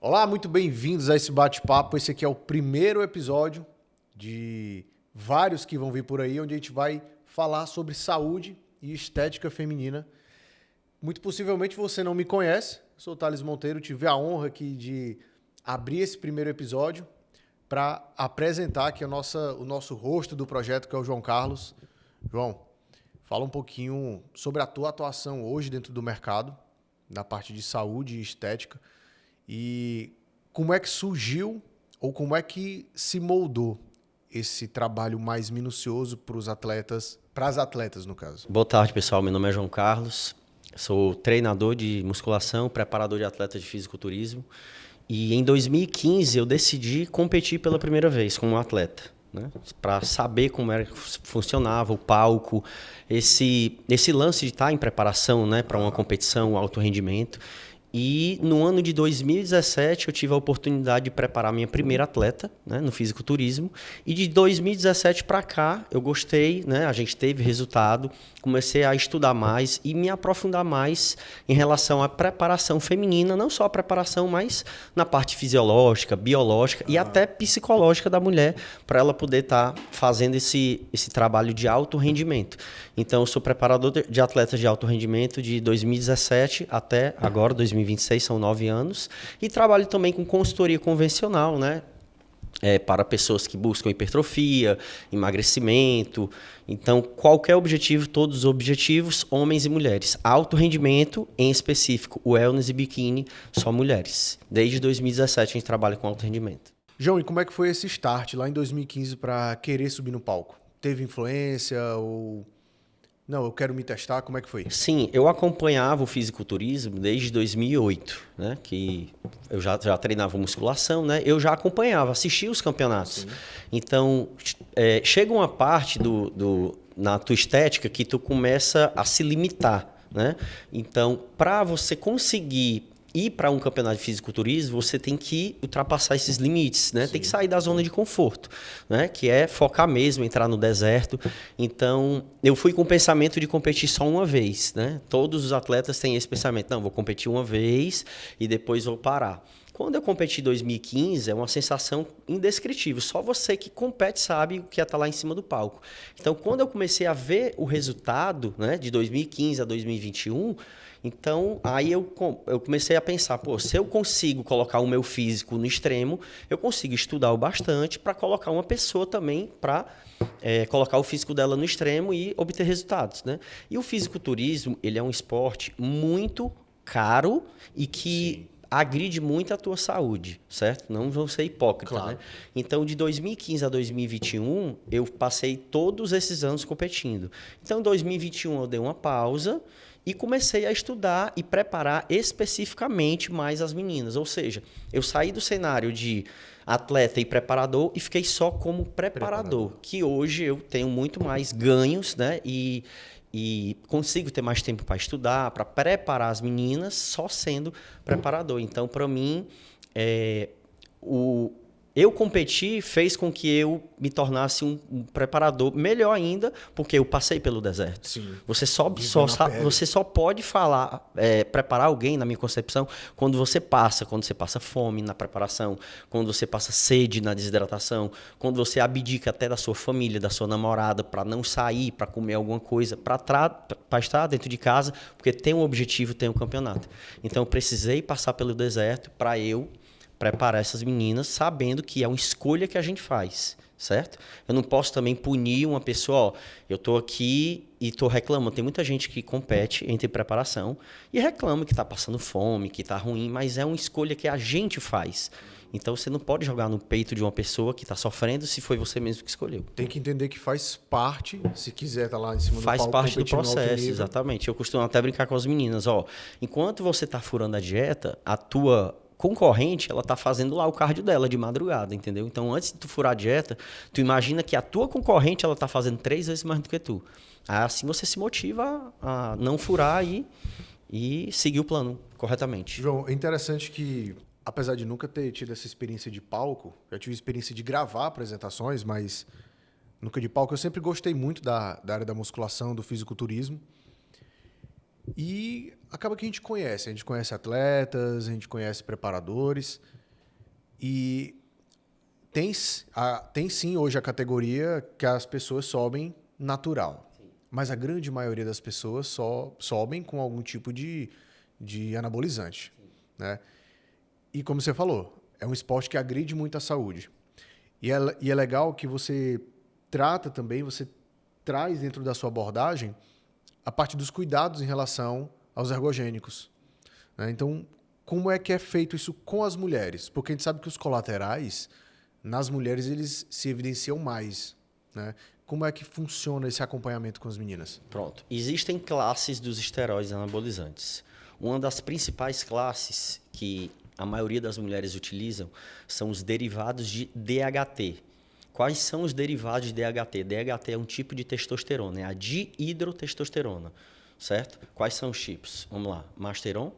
Olá, muito bem-vindos a esse bate-papo. Esse aqui é o primeiro episódio de vários que vão vir por aí, onde a gente vai falar sobre saúde e estética feminina. Muito possivelmente você não me conhece, eu sou o Thales Monteiro, tive a honra aqui de abrir esse primeiro episódio para apresentar aqui o nosso rosto do projeto, que é o João Carlos. João, fala um pouquinho sobre a tua atuação hoje dentro do mercado, na parte de saúde e estética. E como é que surgiu ou como é que se moldou esse trabalho mais minucioso para as atletas, no caso? Boa tarde, pessoal. Meu nome é João Carlos. Sou treinador de musculação, preparador de atletas de fisiculturismo. E em 2015 eu decidi competir pela primeira vez como atleta, né? Para saber como era que funcionava o palco, esse lance de estar em preparação, né, para uma competição, alto rendimento. E no ano de 2017 eu tive a oportunidade de preparar minha primeira atleta, né, no fisiculturismo. E de 2017 para cá eu gostei, né, a gente teve resultado, comecei a estudar mais e me aprofundar mais em relação à preparação feminina, não só a preparação, mas na parte fisiológica, biológica e até psicológica da mulher, para ela poder estar fazendo esse trabalho de alto rendimento. Então eu sou preparador de atletas de alto rendimento de 2017 até agora, 2026, são 9 anos. E trabalho também com consultoria convencional, né? Para pessoas que buscam hipertrofia, emagrecimento. Então, qualquer objetivo, todos os objetivos, homens e mulheres. Alto rendimento, em específico, wellness e biquíni, só mulheres. Desde 2017 a gente trabalha com alto rendimento. João, e como é que foi esse start lá em 2015 para querer subir no palco? Teve influência ou... Não, eu quero me testar, como é que foi? Sim, eu acompanhava o fisiculturismo desde 2008, né? Que eu já treinava musculação, né? Eu já acompanhava, assistia os campeonatos. Sim. Então, chega uma parte na tua estética que tu começa a se limitar, né? Então, para você conseguir ir para um campeonato de fisiculturismo, você tem que ultrapassar esses limites, né? Sim. Tem que sair da zona de conforto, né? Que é focar mesmo, entrar no deserto. Então, eu fui com o pensamento de competir só uma vez, né? Todos os atletas têm esse pensamento, não, vou competir uma vez e depois vou parar. Quando eu competi em 2015, é uma sensação indescritível. Só você que compete sabe o que é estar lá em cima do palco. Então, quando eu comecei a ver o resultado, né, de 2015 a 2021, então aí eu comecei a pensar, pô, se eu consigo colocar o meu físico no extremo, eu consigo estudar o bastante para colocar uma pessoa também para colocar o físico dela no extremo e obter resultados, né? E o fisiculturismo, ele é um esporte muito caro e que... Sim. Agride muito a tua saúde, certo? Não vou ser hipócrita, claro, né? Então, de 2015 a 2021, eu passei todos esses anos competindo. Então, em 2021, eu dei uma pausa e comecei a estudar e preparar especificamente mais as meninas. Ou seja, eu saí do cenário de atleta e preparador e fiquei só como preparador. Que hoje eu tenho muito mais ganhos, né? E consigo ter mais tempo para estudar, para preparar as meninas, só sendo preparador. Então, para mim, eu competir fez com que eu me tornasse um preparador melhor ainda, porque eu passei pelo deserto. Sim. Você só pode preparar alguém, na minha concepção, quando você passa fome na preparação, quando você passa sede na desidratação, quando você abdica até da sua família, da sua namorada, para não sair, para comer alguma coisa, para estar dentro de casa, porque tem um objetivo, tem um campeonato. Então, eu precisei passar pelo deserto para eu preparar essas meninas sabendo que é uma escolha que a gente faz, certo? Eu não posso também punir uma pessoa, ó, eu tô aqui e tô reclamando. Tem muita gente que compete entre preparação e reclama que tá passando fome, que tá ruim, mas é uma escolha que a gente faz. Então você não pode jogar no peito de uma pessoa que está sofrendo se foi você mesmo que escolheu. Tem que entender que faz parte, se quiser estar lá em cima do palco, faz parte do processo, exatamente. Eu costumo até brincar com as meninas, ó, enquanto você está furando a dieta, a tua concorrente, ela tá fazendo lá o cardio dela de madrugada, entendeu? Então, antes de tu furar a dieta, tu imagina que a tua concorrente, ela tá fazendo 3 vezes mais do que tu. Assim você se motiva a não furar e seguir o plano corretamente. João, é interessante que, apesar de nunca ter tido essa experiência de palco, já tive experiência de gravar apresentações, mas nunca de palco. Eu sempre gostei muito da área da musculação, do fisiculturismo. E acaba que a gente conhece atletas, a gente conhece preparadores e tem sim hoje a categoria que as pessoas sobem natural. Sim. Mas a grande maioria das pessoas só sobem com algum tipo de anabolizante. Né? E como você falou, é um esporte que agride muito a saúde. E é legal que você trata também, você traz dentro da sua abordagem a parte dos cuidados em relação aos ergogênicos. Né? Então, como é que é feito isso com as mulheres? Porque a gente sabe que os colaterais, nas mulheres, eles se evidenciam mais. Né? Como é que funciona esse acompanhamento com as meninas? Pronto. Existem classes dos esteroides anabolizantes. Uma das principais classes que a maioria das mulheres utilizam são os derivados de DHT. Quais são os derivados de DHT? DHT é um tipo de testosterona, é a dihidrotestosterona, certo? Quais são os tipos? Vamos lá. Masteron,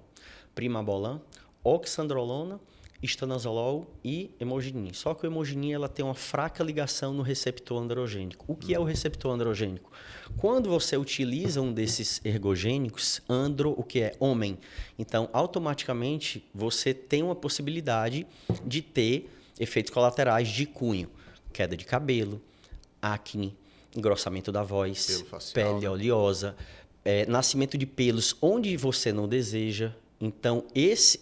Primobolan, oxandrolona, estanozolol e hemogenin. Só que o hemogenin ela tem uma fraca ligação no receptor androgênico. O que é o receptor androgênico? Quando você utiliza um desses ergogênicos, o que é homem, então automaticamente você tem uma possibilidade de ter efeitos colaterais de cunho. Queda de cabelo, acne, engrossamento da voz, facial, pele oleosa, nascimento de pelos onde você não deseja. Então,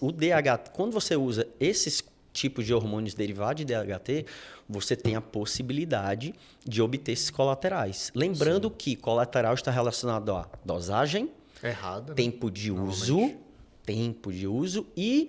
o DHT, quando você usa esses tipos de hormônios derivados de DHT, você tem a possibilidade de obter esses colaterais. Lembrando Sim. que colateral está relacionado a dosagem, errada, tempo de uso e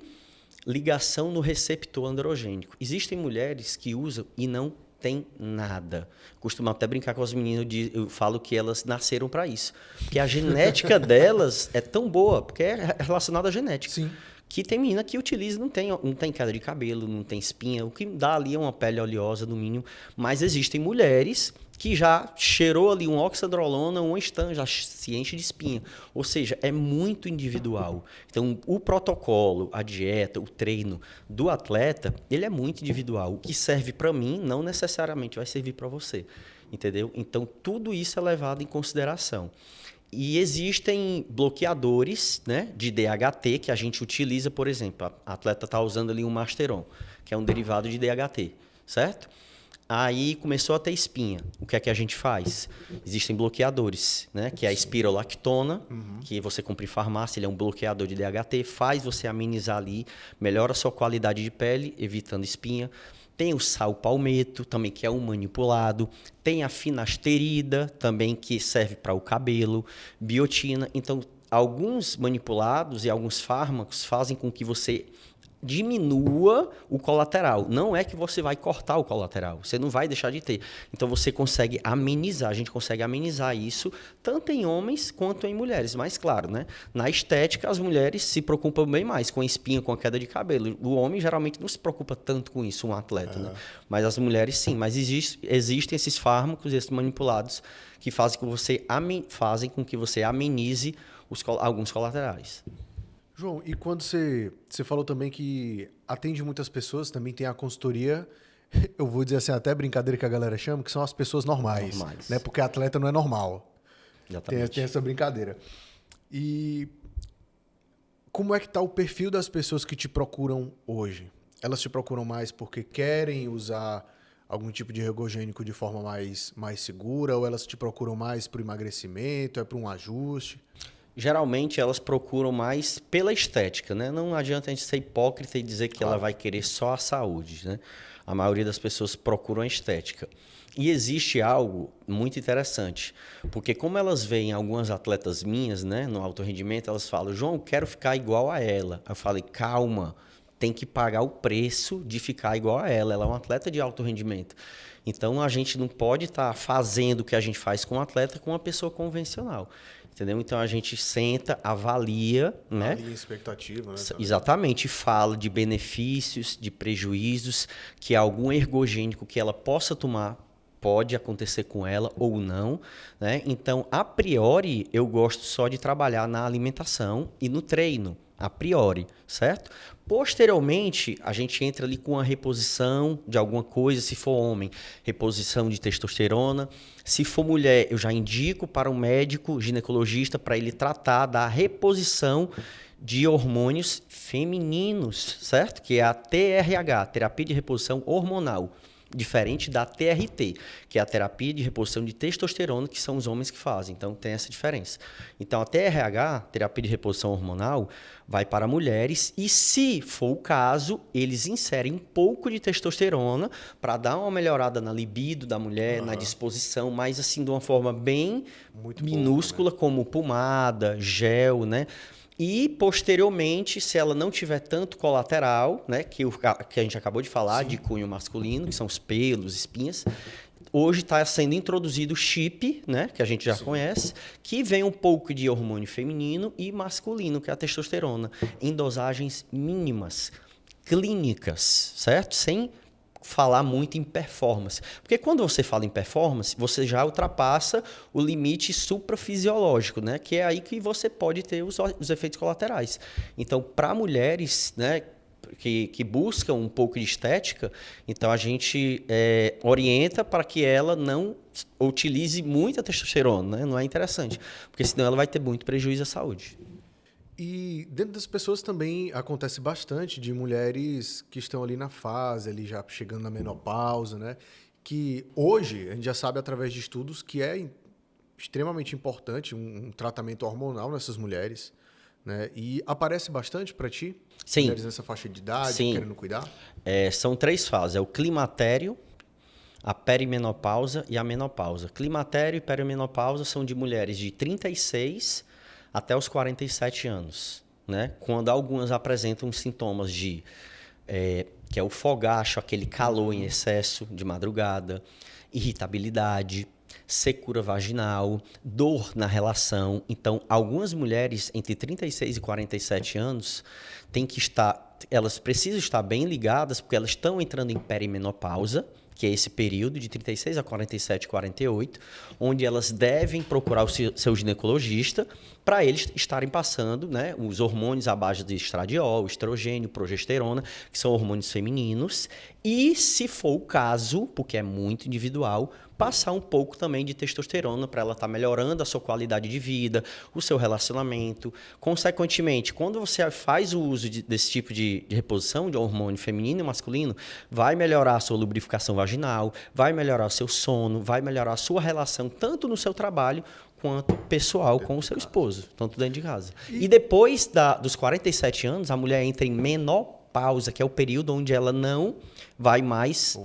ligação no receptor androgênico. Existem mulheres que usam e não tem nada. Costumo até brincar com as meninas, eu falo que elas nasceram para isso. Porque a genética delas é tão boa, porque é relacionada à genética. Sim. Que tem menina que utiliza, não tem queda de cabelo, não tem espinha, o que dá ali é uma pele oleosa, no mínimo. Mas existem mulheres que já cheirou ali um oxandrolona, um Stan, já se enche de espinha. Ou seja, é muito individual. Então, o protocolo, a dieta, o treino do atleta, ele é muito individual. O que serve para mim não necessariamente vai servir para você. Entendeu? Então, tudo isso é levado em consideração. E existem bloqueadores, né, de DHT que a gente utiliza, por exemplo. A atleta está usando ali um Masteron, que é um derivado de DHT, certo? Aí começou a ter espinha. O que é que a gente faz? Existem bloqueadores, né? Que é a espirolactona, que você compra em farmácia, ele é um bloqueador de DHT, faz você amenizar ali, melhora a sua qualidade de pele, evitando espinha. Tem o sal palmeto, também, que é um manipulado. Tem a finasterida, também, que serve para o cabelo. Biotina. Então, alguns manipulados e alguns fármacos fazem com que você diminua o colateral. Não é que você vai cortar o colateral, você não vai deixar de ter. Então você consegue amenizar, a gente consegue amenizar isso tanto em homens quanto em mulheres. Mas claro, né? Na estética as mulheres se preocupam bem mais com a espinha, com a queda de cabelo. O homem geralmente não se preocupa tanto com isso, um atleta, né? Mas as mulheres sim. Mas existem esses fármacos, esses manipulados que fazem com que você amenize alguns colaterais. João, e quando você falou também que atende muitas pessoas, também tem a consultoria, eu vou dizer assim, até brincadeira que a galera chama, que são as pessoas normais. Né? Porque atleta não é normal. Exatamente. Tem essa brincadeira. E como é que está o perfil das pessoas que te procuram hoje? Elas te procuram mais porque querem usar algum tipo de ergogênico de forma mais segura, ou elas te procuram mais para o emagrecimento, é para um ajuste? Geralmente elas procuram mais pela estética, né? Não adianta a gente ser hipócrita e dizer que ela vai querer só a saúde, né? A maioria das pessoas procuram a estética. E existe algo muito interessante, porque como elas veem algumas atletas minhas, né, no alto rendimento, elas falam, João, eu quero ficar igual a ela. Eu falei, calma, tem que pagar o preço de ficar igual a ela. Ela é uma atleta de alto rendimento. Então, a gente não pode estar fazendo o que a gente faz com um atleta com uma pessoa convencional. Entendeu? Então, a gente senta, avalia, né? Avalia a expectativa, né? Exatamente. Fala de benefícios, de prejuízos, que algum ergogênico que ela possa tomar pode acontecer com ela ou não, né? Então, a priori, eu gosto só de trabalhar na alimentação e no treino. a priori, certo? Posteriormente, a gente entra ali com a reposição de alguma coisa, se for homem, reposição de testosterona. Se for mulher, eu já indico para um médico ginecologista para ele tratar da reposição de hormônios femininos, certo? Que é a TRH, terapia de reposição hormonal. Diferente da TRT, que é a terapia de reposição de testosterona, que são os homens que fazem. Então, tem essa diferença. Então, a TRH, terapia de reposição hormonal, vai para mulheres e, se for o caso, eles inserem um pouco de testosterona para dar uma melhorada na libido da mulher, na disposição, mas assim, de uma forma bem Muito minúscula, pouco, né? como pomada, gel, né? E, posteriormente, se ela não tiver tanto colateral, né, que a gente acabou de falar, de cunho masculino, que são os pelos, espinhas, hoje está sendo introduzido o chip, né, que a gente já conhece, que vem um pouco de hormônio feminino e masculino, que é a testosterona, em dosagens mínimas, clínicas, certo? Sem falar muito em performance. Porque quando você fala em performance, você já ultrapassa o limite suprafisiológico, né? Que é aí que você pode ter os efeitos colaterais. Então, para mulheres, né, que buscam um pouco de estética, então a gente orienta para que ela não utilize muita testosterona, né? Não é interessante, porque senão ela vai ter muito prejuízo à saúde. E dentro das pessoas também acontece bastante de mulheres que estão ali na fase, ali já chegando na menopausa, né? Que hoje a gente já sabe através de estudos que é extremamente importante um tratamento hormonal nessas mulheres, né? E aparece bastante para ti? Sim. Mulheres nessa faixa de idade, Sim. querendo cuidar? São 3 fases. É o climatério, a perimenopausa e a menopausa. Climatério e perimenopausa são de mulheres de 36 até os 47 anos, né? Quando algumas apresentam sintomas de que é o fogacho, aquele calor em excesso de madrugada, irritabilidade, secura vaginal, dor na relação. Então, algumas mulheres entre 36 e 47 anos elas precisam estar bem ligadas porque elas estão entrando em perimenopausa, que é esse período de 36 a 47, 48, onde elas devem procurar o seu ginecologista para eles estarem passando, né, os hormônios à base de estradiol, estrogênio, progesterona, que são hormônios femininos, e, se for o caso, porque é muito individual, passar um pouco também de testosterona para ela estar melhorando a sua qualidade de vida, o seu relacionamento. Consequentemente, quando você faz o uso desse tipo de reposição de hormônio feminino e masculino, vai melhorar a sua lubrificação vaginal, vai melhorar o seu sono, vai melhorar a sua relação tanto no seu trabalho quanto pessoal com o seu esposo, tanto dentro de casa. E depois dos 47 anos, a mulher entra em menopausa, que é o período onde ela não vai mais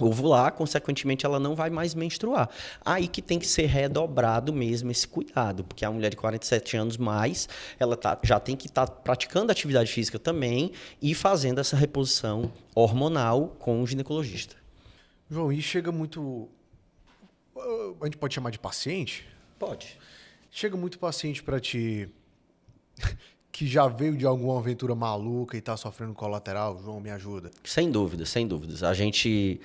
ovular, consequentemente ela não vai mais menstruar. Aí que tem que ser redobrado mesmo esse cuidado, porque a mulher de 47 anos mais, ela já tem que estar praticando atividade física também e fazendo essa reposição hormonal com o ginecologista. João, e chega muito... A gente pode chamar de paciente? Pode. Chega muito paciente para ti que já veio de alguma aventura maluca e está sofrendo colateral. João, me ajuda. Sem dúvidas, sem dúvidas. A gente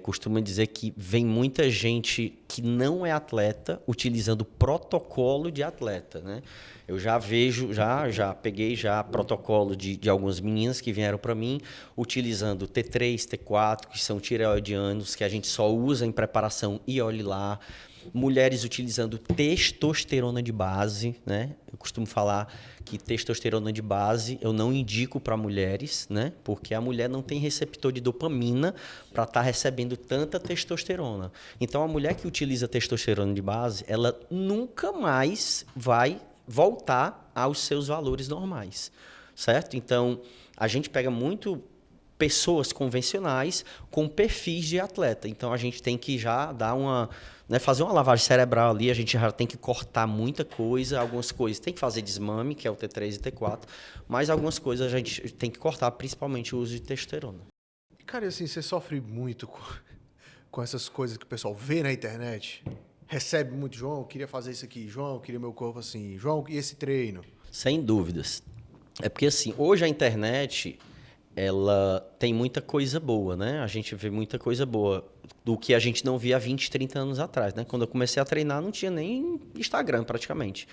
costuma dizer que vem muita gente que não é atleta utilizando protocolo de atleta, né? Eu já vejo, já peguei protocolo de algumas meninas que vieram para mim utilizando T3, T4, que são tireoidianos, que a gente só usa em preparação e olhe lá. Mulheres utilizando testosterona de base, né? Eu costumo falar que testosterona de base eu não indico para mulheres, né? Porque a mulher não tem receptor de dopamina para estar recebendo tanta testosterona. Então, a mulher que utiliza testosterona de base, ela nunca mais vai voltar aos seus valores normais, certo? Então, a gente pega muito pessoas convencionais com perfis de atleta. Então, a gente tem que já dar fazer uma lavagem cerebral ali, a gente já tem que cortar muita coisa, algumas coisas tem que fazer desmame, que é o T3 e T4, mas algumas coisas a gente tem que cortar, principalmente o uso de testosterona. Cara, assim, você sofre muito com essas coisas que o pessoal vê na internet? Recebe muito, João, eu queria fazer isso aqui, João, eu queria meu corpo assim, João, e esse treino? Sem dúvidas. É porque, assim, hoje a internet, ela tem muita coisa boa, né? A gente vê muita coisa boa do que a gente não via há 20, 30 anos atrás, né? Quando eu comecei a treinar, não tinha nem Instagram, praticamente.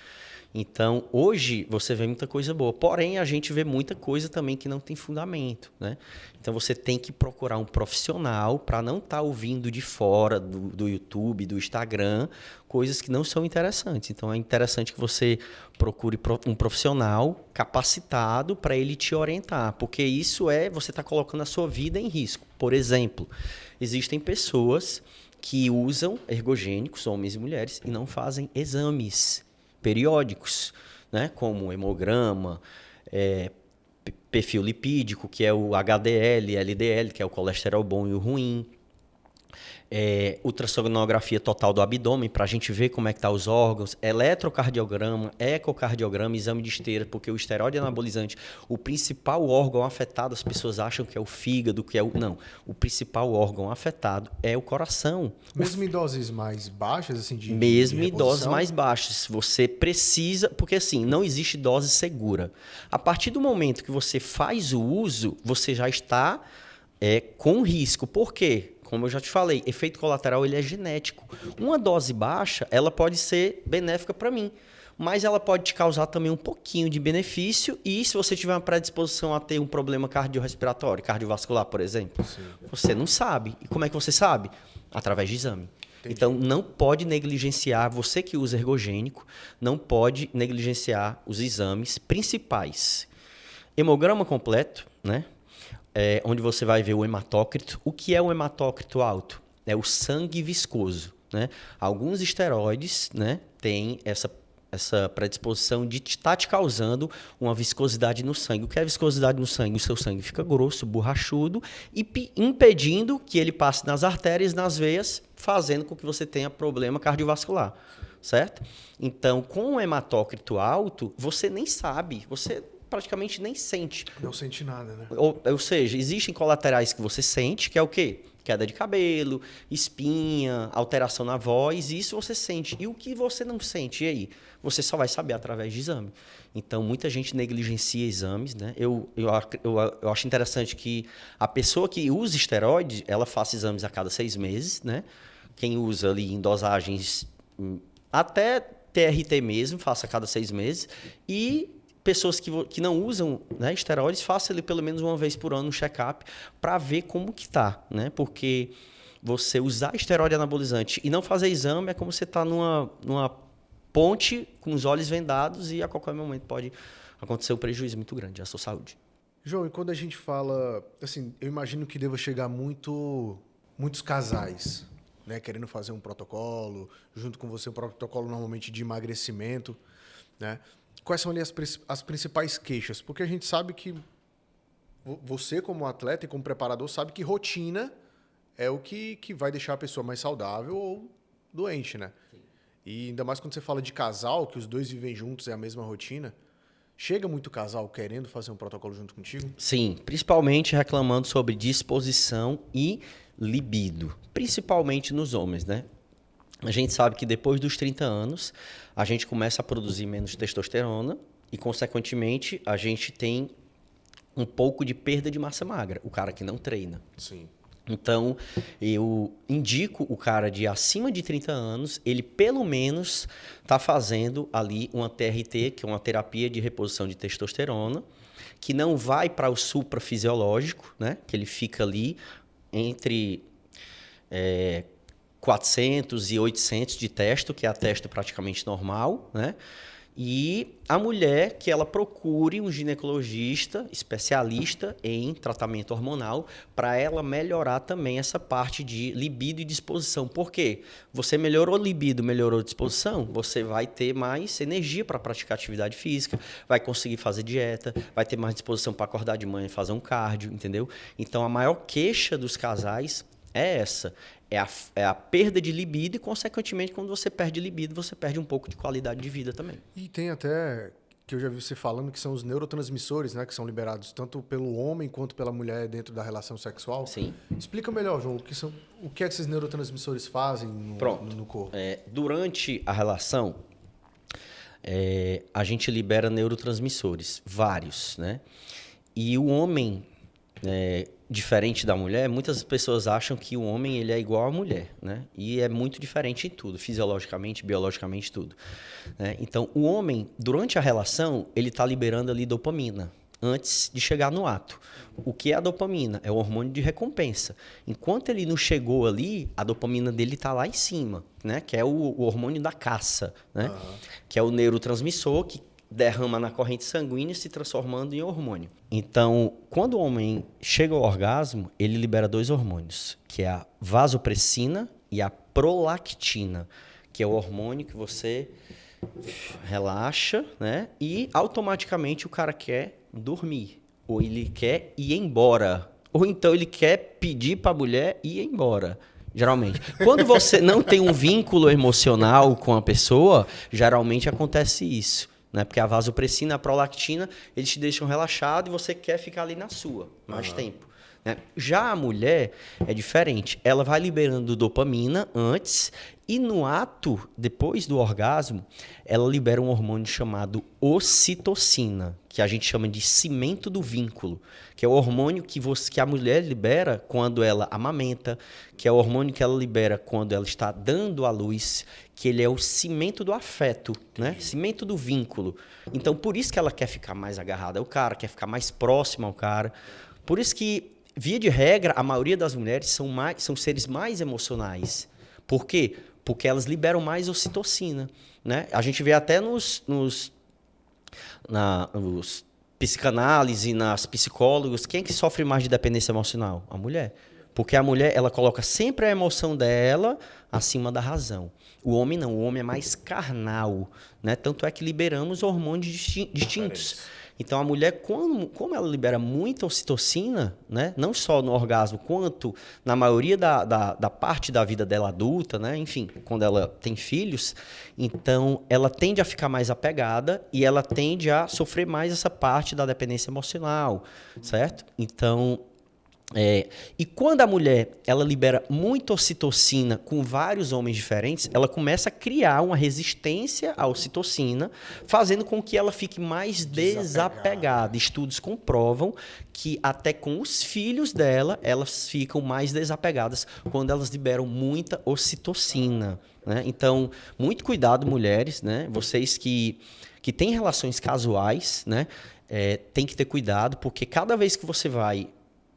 Então, hoje, você vê muita coisa boa. Porém, a gente vê muita coisa também que não tem fundamento, né? Então, você tem que procurar um profissional para não estar ouvindo de fora do YouTube, do Instagram, coisas que não são interessantes. Então, é interessante que você procure um profissional capacitado para ele te orientar, porque isso você está colocando a sua vida em risco. Por exemplo, existem pessoas que usam ergogênicos, homens e mulheres, e não fazem exames periódicos, né? Como hemograma, perfil lipídico, que é o HDL, LDL, que é o colesterol bom e o ruim. Ultrassonografia total do abdômen, para a gente ver como é que tá os órgãos, eletrocardiograma, ecocardiograma, exame de esteira, porque o esteroide anabolizante, o principal órgão afetado, as pessoas acham que é o fígado, não, o principal órgão afetado é o coração. Mesmo em doses mais baixas, assim, Mesmo de em doses reposição? mais baixas, você precisa, porque assim, não existe dose segura. A partir do momento que você faz o uso, você já está com risco. Por quê? Como eu já te falei, efeito colateral ele é genético. Uma dose baixa, ela pode ser benéfica para mim, mas ela pode te causar também um pouquinho de benefício e se você tiver uma predisposição a ter um problema cardiorrespiratório, cardiovascular, por exemplo, sim, você não sabe. E como é que você sabe? Através de exame. Entendi. Então, não pode negligenciar, você que usa ergogênico, não pode negligenciar os exames principais. Hemograma completo, né? Onde você vai ver o hematócrito. O que é o hematócrito alto? É o sangue viscoso, né? Alguns esteroides, né, têm essa predisposição de estar te causando uma viscosidade no sangue. O que é viscosidade no sangue? O seu sangue fica grosso, borrachudo e impedindo que ele passe nas artérias, nas veias, fazendo com que você tenha problema cardiovascular, certo? Então, com o hematócrito alto, você nem sabe, você praticamente nem sente. Não sente nada, né? Ou seja, existem colaterais que você sente, que é o quê? Queda de cabelo, espinha, alteração na voz, isso você sente. E o que você não sente? E aí? Você só vai saber através de exame. Então, muita gente negligencia exames, né? Eu acho interessante que a pessoa que usa esteroide, ela faça exames a cada 6 meses, né? Quem usa ali em dosagens até TRT mesmo, faça a cada 6 meses. E pessoas que não usam, né, esteroides, faça ele pelo menos uma vez por ano um check-up para ver como que tá, né? Porque você usar esteroide anabolizante e não fazer exame é como você tá numa ponte com os olhos vendados e a qualquer momento pode acontecer um prejuízo muito grande à sua saúde. João, e quando a gente fala, assim, eu imagino que deva chegar muitos casais, né, querendo fazer um protocolo, junto com você um protocolo normalmente de emagrecimento, né? Quais são ali as principais queixas? Porque a gente sabe que você, como atleta e como preparador, sabe que rotina é o que vai deixar a pessoa mais saudável ou doente, né? Sim. E ainda mais quando você fala de casal, que os dois vivem juntos, é a mesma rotina. Chega muito casal querendo fazer um protocolo junto contigo? Sim, principalmente reclamando sobre disposição e libido. Principalmente nos homens, né? A gente sabe que depois dos 30 anos, a gente começa a produzir menos testosterona e, consequentemente, a gente tem um pouco de perda de massa magra, o cara que não treina. Sim. Então, eu indico o cara de acima de 30 anos, ele pelo menos está fazendo ali uma TRT, que é uma terapia de reposição de testosterona, que não vai para o suprafisiológico, né? Que ele fica ali entre 400 e 800 de testo, que é a testo praticamente normal, né? E a mulher que ela procure um ginecologista especialista em tratamento hormonal para ela melhorar também essa parte de libido e disposição. Por quê? Você melhorou libido, melhorou disposição, você vai ter mais energia para praticar atividade física, vai conseguir fazer dieta, vai ter mais disposição para acordar de manhã e fazer um cardio, entendeu? Então, a maior queixa dos casais é essa. É a perda de libido e, consequentemente, quando você perde libido, você perde um pouco de qualidade de vida também. E tem até, que eu já vi você falando, que são os neurotransmissores, né? Que são liberados tanto pelo homem quanto pela mulher dentro da relação sexual. Sim. Explica melhor, João, o que é que esses neurotransmissores fazem no corpo? Durante a relação, a gente libera neurotransmissores, vários, né? E o homem... diferente da mulher, muitas pessoas acham que o homem ele é igual à mulher, né? E é muito diferente em tudo, fisiologicamente, biologicamente, tudo. Né? Então, o homem, durante a relação, ele está liberando ali dopamina antes de chegar no ato. O que é a dopamina? É o hormônio de recompensa. Enquanto ele não chegou ali, a dopamina dele está lá em cima, né? Que é o hormônio da caça, né? Que é o neurotransmissor que derrama na corrente sanguínea, se transformando em hormônio. Então, quando o homem chega ao orgasmo, ele libera 2 hormônios, que é a vasopressina e a prolactina, que é o hormônio que você relaxa, né? E automaticamente o cara quer dormir, ou ele quer ir embora, ou então ele quer pedir para a mulher ir embora. Geralmente. Quando você não tem um vínculo emocional com a pessoa, geralmente acontece isso. Né? Porque a vasopressina e a prolactina, eles te deixam relaxado e você quer ficar ali na sua mais tempo. Né? Já a mulher é diferente. Ela vai liberando dopamina antes e no ato, depois do orgasmo, ela libera um hormônio chamado ocitocina, que a gente chama de cimento do vínculo, que é o hormônio que a mulher libera quando ela amamenta, que é o hormônio que ela libera quando ela está dando à luz, que ele é o cimento do afeto, né? Cimento do vínculo. Então, por isso que ela quer ficar mais agarrada ao cara, quer ficar mais próxima ao cara. Por isso que, via de regra, a maioria das mulheres são seres mais emocionais. Por quê? Porque elas liberam mais ocitocina. Né? A gente vê até nos psicanálise, nas psicólogos, quem é que sofre mais de dependência emocional? A mulher. Porque a mulher, ela coloca sempre a emoção dela acima da razão. O homem não, o homem é mais carnal, né? Tanto é que liberamos hormônios distintos. Então, a mulher, como ela libera muita ocitocina, né? Não só no orgasmo, quanto na maioria da parte da vida dela adulta, né? Enfim, quando ela tem filhos, então ela tende a ficar mais apegada e ela tende a sofrer mais essa parte da dependência emocional, certo? Então, e quando a mulher ela libera muita ocitocina com vários homens diferentes, ela começa a criar uma resistência à ocitocina, fazendo com que ela fique mais desapegada. Estudos comprovam que até com os filhos dela, elas ficam mais desapegadas quando elas liberam muita ocitocina. Né? Então, muito cuidado, mulheres, né? Vocês que têm relações casuais, né? Tem que ter cuidado, porque cada vez que você vai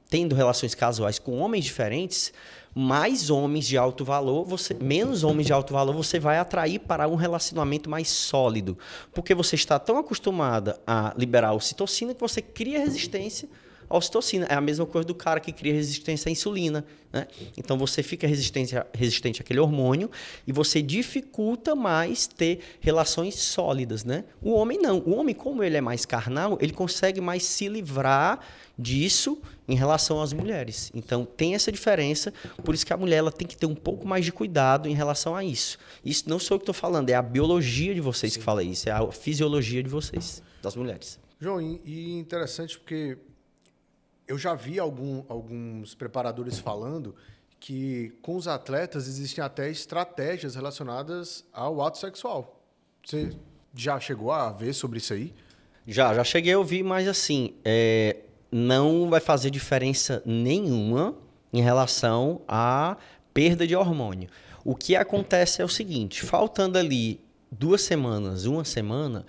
tendo relações casuais com homens diferentes, mais homens de alto valor, menos homens de alto valor você vai atrair para um relacionamento mais sólido. Porque você está tão acostumada a liberar a ocitocina que você cria resistência à ocitocina. É a mesma coisa do cara que cria resistência à insulina. Né? Então você fica resistente àquele hormônio e você dificulta mais ter relações sólidas. Né? O homem não. O homem, como ele é mais carnal, ele consegue mais se livrar disso em relação às mulheres. Então, tem essa diferença, por isso que a mulher ela tem que ter um pouco mais de cuidado em relação a isso. Isso não sou eu que estou falando, é a biologia de vocês que fala isso, é a fisiologia de vocês, das mulheres. João, e interessante porque eu já vi alguns preparadores falando que com os atletas existem até estratégias relacionadas ao ato sexual. Você já chegou a ver sobre isso aí? Já cheguei a ouvir, mas assim, não vai fazer diferença nenhuma em relação à perda de hormônio. O que acontece é o seguinte, faltando ali 2 semanas, 1 semana,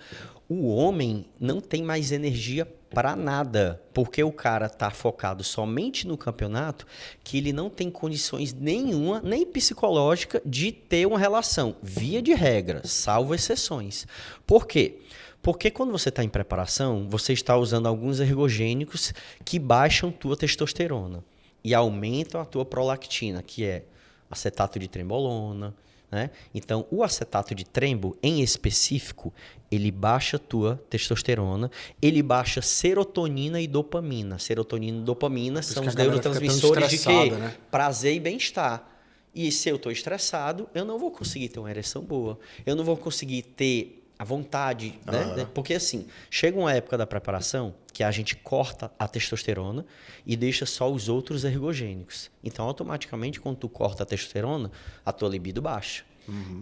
o homem não tem mais energia para nada, porque o cara está focado somente no campeonato, que ele não tem condições nenhuma, nem psicológica, de ter uma relação, via de regra, salvo exceções. Por quê? Porque quando você está em preparação, você está usando alguns ergogênicos que baixam tua testosterona e aumentam a tua prolactina, que é acetato de trembolona. Né? Então, o acetato de trembo, em específico, ele baixa a tua testosterona, ele baixa serotonina e dopamina. Serotonina e dopamina são os neurotransmissores de quê? Né? Prazer e bem-estar. E se eu estou estressado, eu não vou conseguir ter uma ereção boa, eu não vou conseguir ter a vontade, né? Porque assim, chega uma época da preparação que a gente corta a testosterona e deixa só os outros ergogênicos. Então, automaticamente, quando tu corta a testosterona, a tua libido baixa.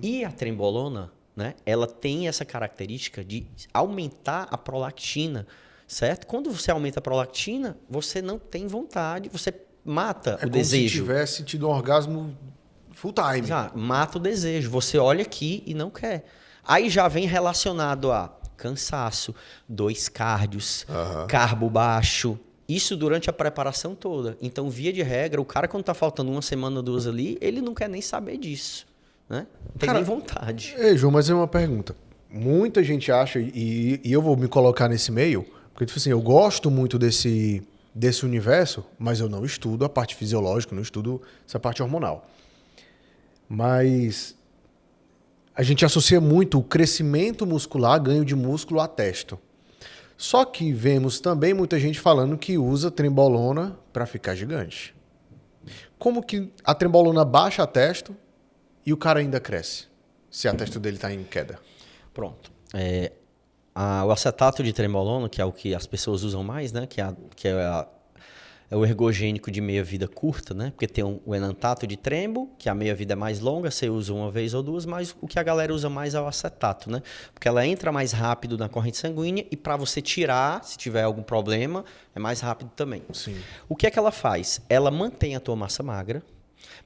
E a trembolona, né? Ela tem essa característica de aumentar a prolactina, certo? Quando você aumenta a prolactina, você não tem vontade, você mata o como desejo. se tivesse tido um orgasmo full time. Mata o desejo. Você olha aqui e não quer. Aí já vem relacionado a cansaço, 2 cardios, carbo baixo. Isso durante a preparação toda. Então, via de regra, o cara quando tá faltando 1 semana, 2 ali, ele não quer nem saber disso. Né? Não tem nem vontade. João, mas é uma pergunta. Muita gente acha, e eu vou me colocar nesse meio, porque tipo assim, eu gosto muito desse universo, mas eu não estudo a parte fisiológica, não estudo essa parte hormonal. Mas a gente associa muito o crescimento muscular, ganho de músculo a testo. Só que vemos também muita gente falando que usa trembolona para ficar gigante. Como que a trembolona baixa a testo e o cara ainda cresce, se a testo dele está em queda? Pronto. O acetato de trembolona, que é o que as pessoas usam mais, né? É o ergogênico de meia-vida curta, né? Porque tem o enantato de trembo, que a meia-vida é mais longa, você usa 1 vez ou 2, mas o que a galera usa mais é o acetato, né? Porque ela entra mais rápido na corrente sanguínea e para você tirar, se tiver algum problema, é mais rápido também. Sim. O que é que ela faz? Ela mantém a tua massa magra,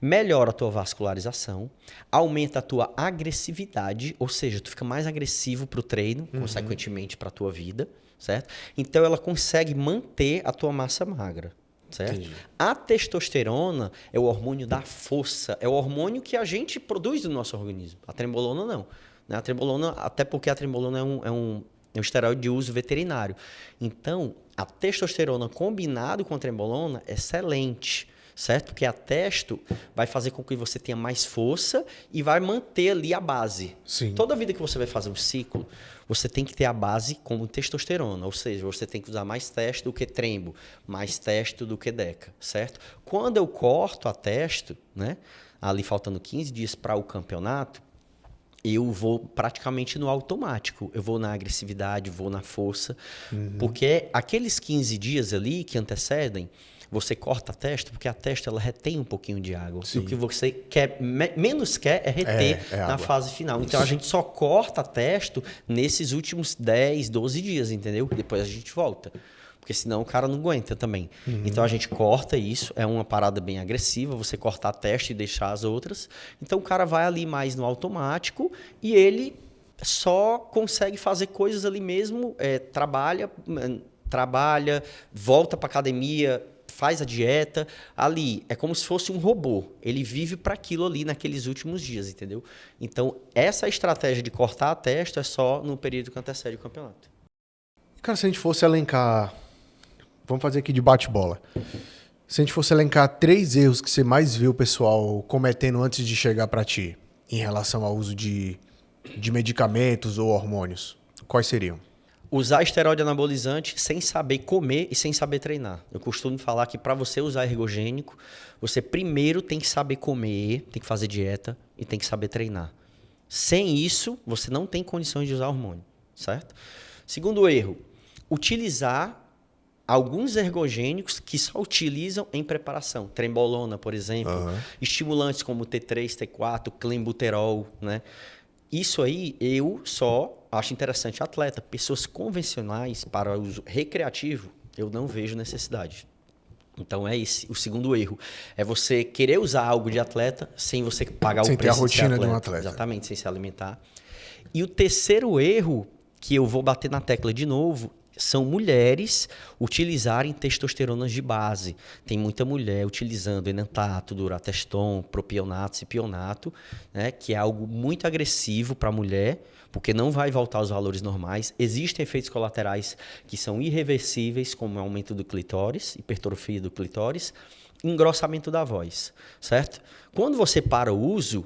melhora a tua vascularização, aumenta a tua agressividade, ou seja, tu fica mais agressivo para o treino, consequentemente para a tua vida, certo? Então ela consegue manter a tua massa magra. Certo? Entendi. A testosterona é o hormônio da força, é o hormônio que a gente produz no nosso organismo. A trembolona não. Né? A trembolona, até porque a trembolona é um esteroide de uso veterinário. Então, a testosterona combinado com a trembolona é excelente. Certo? Porque a testo vai fazer com que você tenha mais força e vai manter ali a base. Sim. Toda vida que você vai fazer um ciclo, você tem que ter a base como testosterona, ou seja, você tem que usar mais testo do que trembo, mais testo do que deca, certo? Quando eu corto a testo, né, ali faltando 15 dias para o campeonato, eu vou praticamente no automático. Eu vou na agressividade, vou na força, porque aqueles 15 dias ali que antecedem, você corta a testo, porque a testo ela retém um pouquinho de água. Sim. O que você quer, menos quer é reter na água. Fase final. Então, a gente só corta a testo nesses últimos 10, 12 dias, entendeu? Depois a gente volta. Porque senão o cara não aguenta também. Então, a gente corta isso. É uma parada bem agressiva, você cortar a testo e deixar as outras. Então, o cara vai ali mais no automático e ele só consegue fazer coisas ali mesmo, trabalha, volta para academia, faz a dieta, ali é como se fosse um robô. Ele vive para aquilo ali naqueles últimos dias, entendeu? Então, essa estratégia de cortar a testo é só no período que antecede o campeonato. Cara, se a gente fosse elencar... Vamos fazer aqui de bate-bola. Se a gente fosse elencar 3 erros que você mais viu o pessoal cometendo antes de chegar para ti, em relação ao uso de medicamentos ou hormônios, quais seriam? Usar esteroide anabolizante sem saber comer e sem saber treinar. Eu costumo falar que para você usar ergogênico, você primeiro tem que saber comer, tem que fazer dieta e tem que saber treinar. Sem isso, você não tem condições de usar hormônio, certo? Segundo erro, utilizar alguns ergogênicos que só utilizam em preparação. Trembolona, por exemplo. Estimulantes como T3, T4, clenbuterol, né? Isso aí eu só acho interessante atleta. Pessoas convencionais para uso recreativo, eu não vejo necessidade. Então é esse o segundo erro. É você querer usar algo de atleta sem você pagar o preço. Sem ter a rotina de um atleta. Exatamente, sem se alimentar. E o terceiro erro, que eu vou bater na tecla de novo, são mulheres utilizarem testosteronas de base. Tem muita mulher utilizando enantato, durateston, propionato, cipionato, né, que é algo muito agressivo para a mulher, porque não vai voltar aos valores normais. Existem efeitos colaterais que são irreversíveis, como o aumento do clitóris, hipertrofia do clitóris, e engrossamento da voz, certo? Quando você para o uso,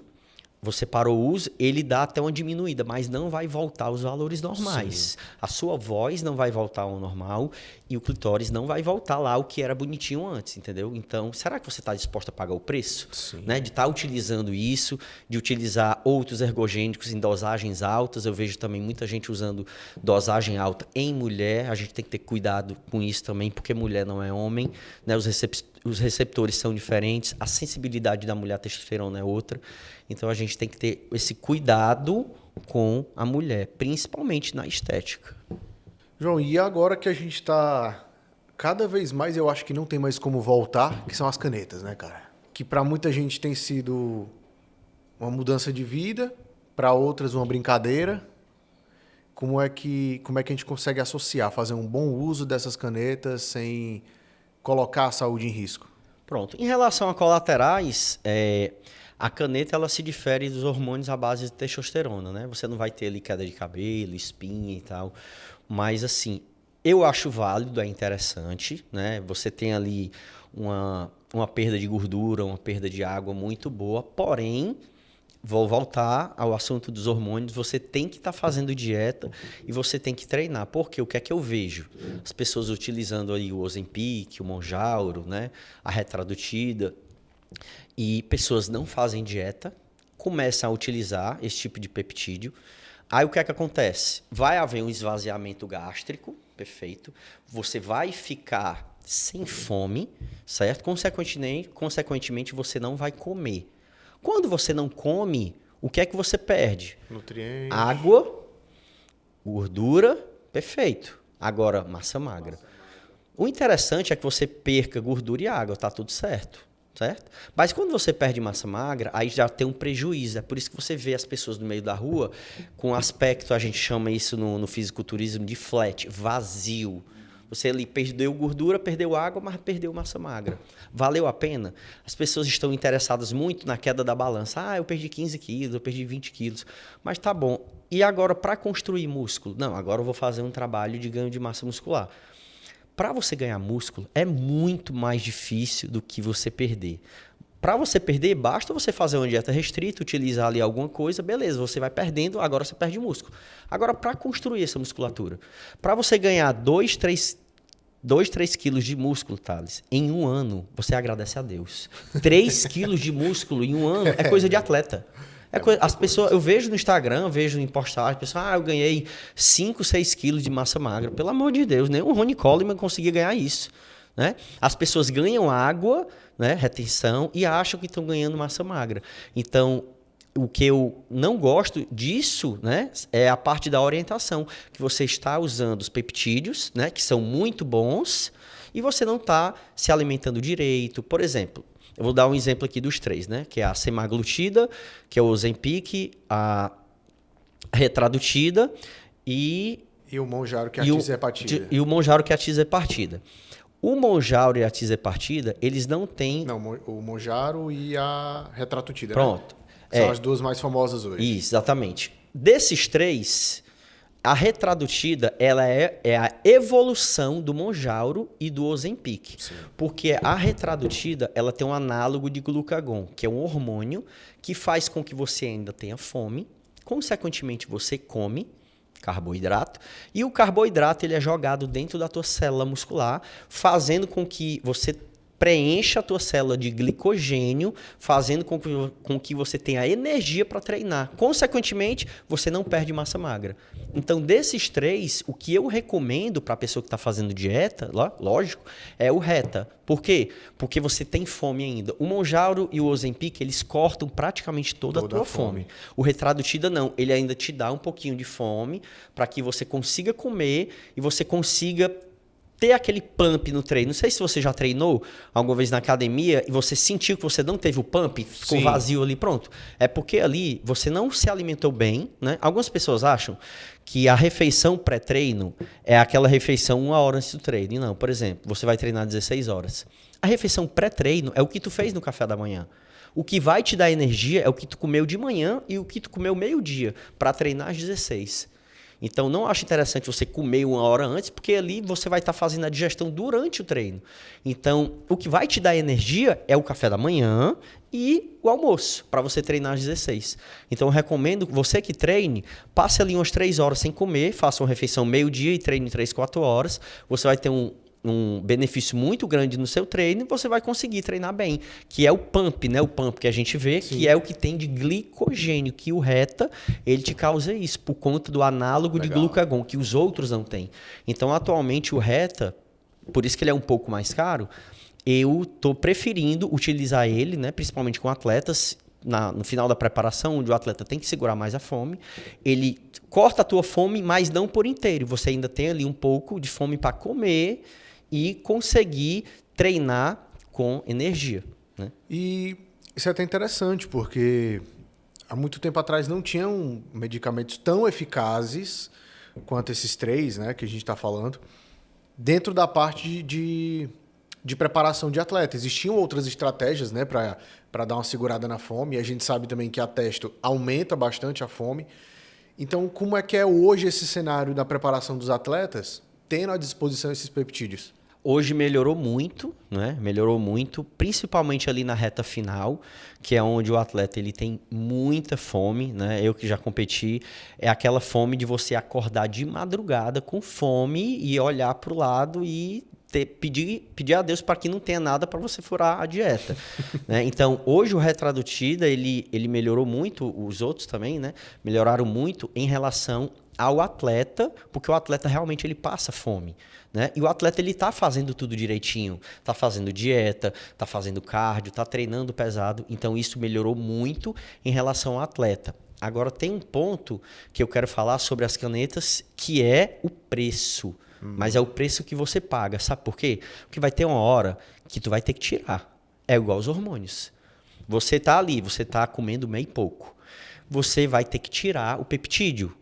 ele dá até uma diminuída, mas não vai voltar aos valores normais. Sim. A sua voz não vai voltar ao normal e o clitóris não vai voltar lá o que era bonitinho antes, entendeu? Então, será que você está disposto a pagar o preço? Né? De estar utilizando isso, de utilizar outros ergogênicos em dosagens altas. Eu vejo também muita gente usando dosagem alta em mulher. A gente tem que ter cuidado com isso também, porque mulher não é homem, né? Os receptores são diferentes, a sensibilidade da mulher à testosterona é outra. Então, a gente tem que ter esse cuidado com a mulher, principalmente na estética. João, e agora que a gente está cada vez mais, eu acho que não tem mais como voltar, que são as canetas, né, cara? Que para muita gente tem sido uma mudança de vida, para outras uma brincadeira. Como é que a gente consegue associar, fazer um bom uso dessas canetas sem colocar a saúde em risco? Pronto. Em relação a colaterais, a caneta ela se difere dos hormônios à base de testosterona, né? Você não vai ter ali queda de cabelo, espinha e tal. Mas, assim, eu acho válido, é interessante, né? Você tem ali uma perda de gordura, uma perda de água muito boa, porém, vou voltar ao assunto dos hormônios, você tem que estar fazendo dieta e você tem que treinar. Porque o que é que eu vejo? As pessoas utilizando aí o Ozempic, o Mounjaro, né? A Retradutida, e pessoas não fazem dieta, começam a utilizar esse tipo de peptídeo. Aí o que é que acontece? Vai haver um esvaziamento gástrico, perfeito. Você vai ficar sem fome, certo? Consequentemente, você não vai comer. Quando você não come, o que é que você perde? Nutrientes. Água, gordura, perfeito. Agora, massa magra. O interessante é que você perca gordura e água, tá tudo certo. Certo? Mas quando você perde massa magra, aí já tem um prejuízo. É por isso que você vê as pessoas no meio da rua com aspecto, a gente chama isso no fisiculturismo de flat, vazio. Você ali perdeu gordura, perdeu água, mas perdeu massa magra. Valeu a pena? As pessoas estão interessadas muito na queda da balança. Ah, eu perdi 15 quilos, eu perdi 20 quilos. Mas tá bom. E agora, para construir músculo? Não, agora eu vou fazer um trabalho de ganho de massa muscular. Para você ganhar músculo, é muito mais difícil do que você perder. Para você perder, basta você fazer uma dieta restrita, utilizar ali alguma coisa, beleza, você vai perdendo, agora você perde músculo. Agora, para construir essa musculatura, para você ganhar 2, 3 quilos de músculo, Thales, em um ano, você agradece a Deus. 3 quilos de músculo em um ano é coisa de atleta. As pessoas, eu vejo no Instagram, vejo em postagem, pessoal, eu ganhei 5, 6 quilos de massa magra. Pelo amor de Deus, nem o Ronnie Coleman conseguia ganhar isso. Né? As pessoas ganham água, né, retenção, e acham que estão ganhando massa magra. Então, o que eu não gosto disso, né, é a parte da orientação, que você está usando os peptídeos, né, que são muito bons, e você não está se alimentando direito. Por exemplo, eu vou dar um exemplo aqui dos 3, né? Que é a semaglutida, que é o Ozempic, a Retradutida e o Mounjaro, que é a tisarepartida. E o Mounjaro, que é a tisarepartida. O Mounjaro e a tisarepartida, eles não têm... Não, o Mounjaro e a Retradutida. Pronto. Né? São as duas mais famosas hoje. Isso, exatamente. Desses 3... A Retradutida, ela é a evolução do Mounjaro e do Ozempic. Sim. Porque a Retradutida, ela tem um análogo de glucagon, que é um hormônio que faz com que você ainda tenha fome, consequentemente você come carboidrato, e o carboidrato ele é jogado dentro da tua célula muscular, fazendo com que você preencha a tua célula de glicogênio, fazendo com que você tenha energia para treinar. Consequentemente, você não perde massa magra. Então, desses 3, o que eu recomendo para a pessoa que está fazendo dieta, lógico, é o Reta. Por quê? Porque você tem fome ainda. O Mounjaro e o Ozempic, eles cortam praticamente toda a tua fome. O Retradutida não, ele ainda te dá um pouquinho de fome para que você consiga comer e você consiga ter aquele pump no treino. Não sei se você já treinou alguma vez na academia e você sentiu que você não teve o pump, ficou vazio ali, pronto. É porque ali você não se alimentou bem, né? Algumas pessoas acham que a refeição pré-treino é aquela refeição 1 hora antes do treino. E não, por exemplo, você vai treinar 16 horas. A refeição pré-treino é o que tu fez no café da manhã. O que vai te dar energia é o que tu comeu de manhã e o que tu comeu meio-dia para treinar às 16. Então, não acho interessante você comer 1 hora antes, porque ali você vai estar fazendo a digestão durante o treino. Então, o que vai te dar energia é o café da manhã e o almoço, para você treinar às 16. Então, eu recomendo que você que treine, passe ali umas 3 horas sem comer, faça uma refeição meio-dia e treine 3, 4 horas. Você vai ter um benefício muito grande no seu treino e você vai conseguir treinar bem, que é o pump, né? O pump que a gente vê, Sim. que é o que tem de glicogênio, que o Reta, ele te causa isso, por conta do análogo Legal. De glucagon, que os outros não têm. Então, atualmente, o Reta, por isso que ele é um pouco mais caro, eu estou preferindo utilizar ele, né? Principalmente com atletas, no final da preparação, onde o atleta tem que segurar mais a fome, ele corta a tua fome, mas não por inteiro. Você ainda tem ali um pouco de fome para comer e conseguir treinar com energia, né? E isso é até interessante, porque há muito tempo atrás não tinham medicamentos tão eficazes quanto esses 3, né, que a gente está falando, dentro da parte de preparação de atleta. Existiam outras estratégias, né, para dar uma segurada na fome, e a gente sabe também que a testo aumenta bastante a fome. Então, como é que é hoje esse cenário da preparação dos atletas, tendo à disposição esses peptídeos? Hoje melhorou muito, né? Melhorou muito, principalmente ali na reta final, que é onde o atleta ele tem muita fome, né? Eu que já competi, é aquela fome de você acordar de madrugada com fome e olhar para o lado e pedir a Deus para que não tenha nada para você furar a dieta. Né? Então, hoje o retradutida, ele melhorou muito, os outros também, né? Melhoraram muito em relação ao atleta, porque o atleta realmente ele passa fome. Né? E o atleta ele está fazendo tudo direitinho, está fazendo dieta, está fazendo cardio, está treinando pesado, então isso melhorou muito em relação ao atleta. Agora tem um ponto que eu quero falar sobre as canetas, que é o preço. Mas é o preço que você paga, sabe por quê? Porque vai ter uma hora que tu vai ter que tirar. É igual aos hormônios. Você está ali, você está comendo meio pouco. Você vai ter que tirar o peptídeo.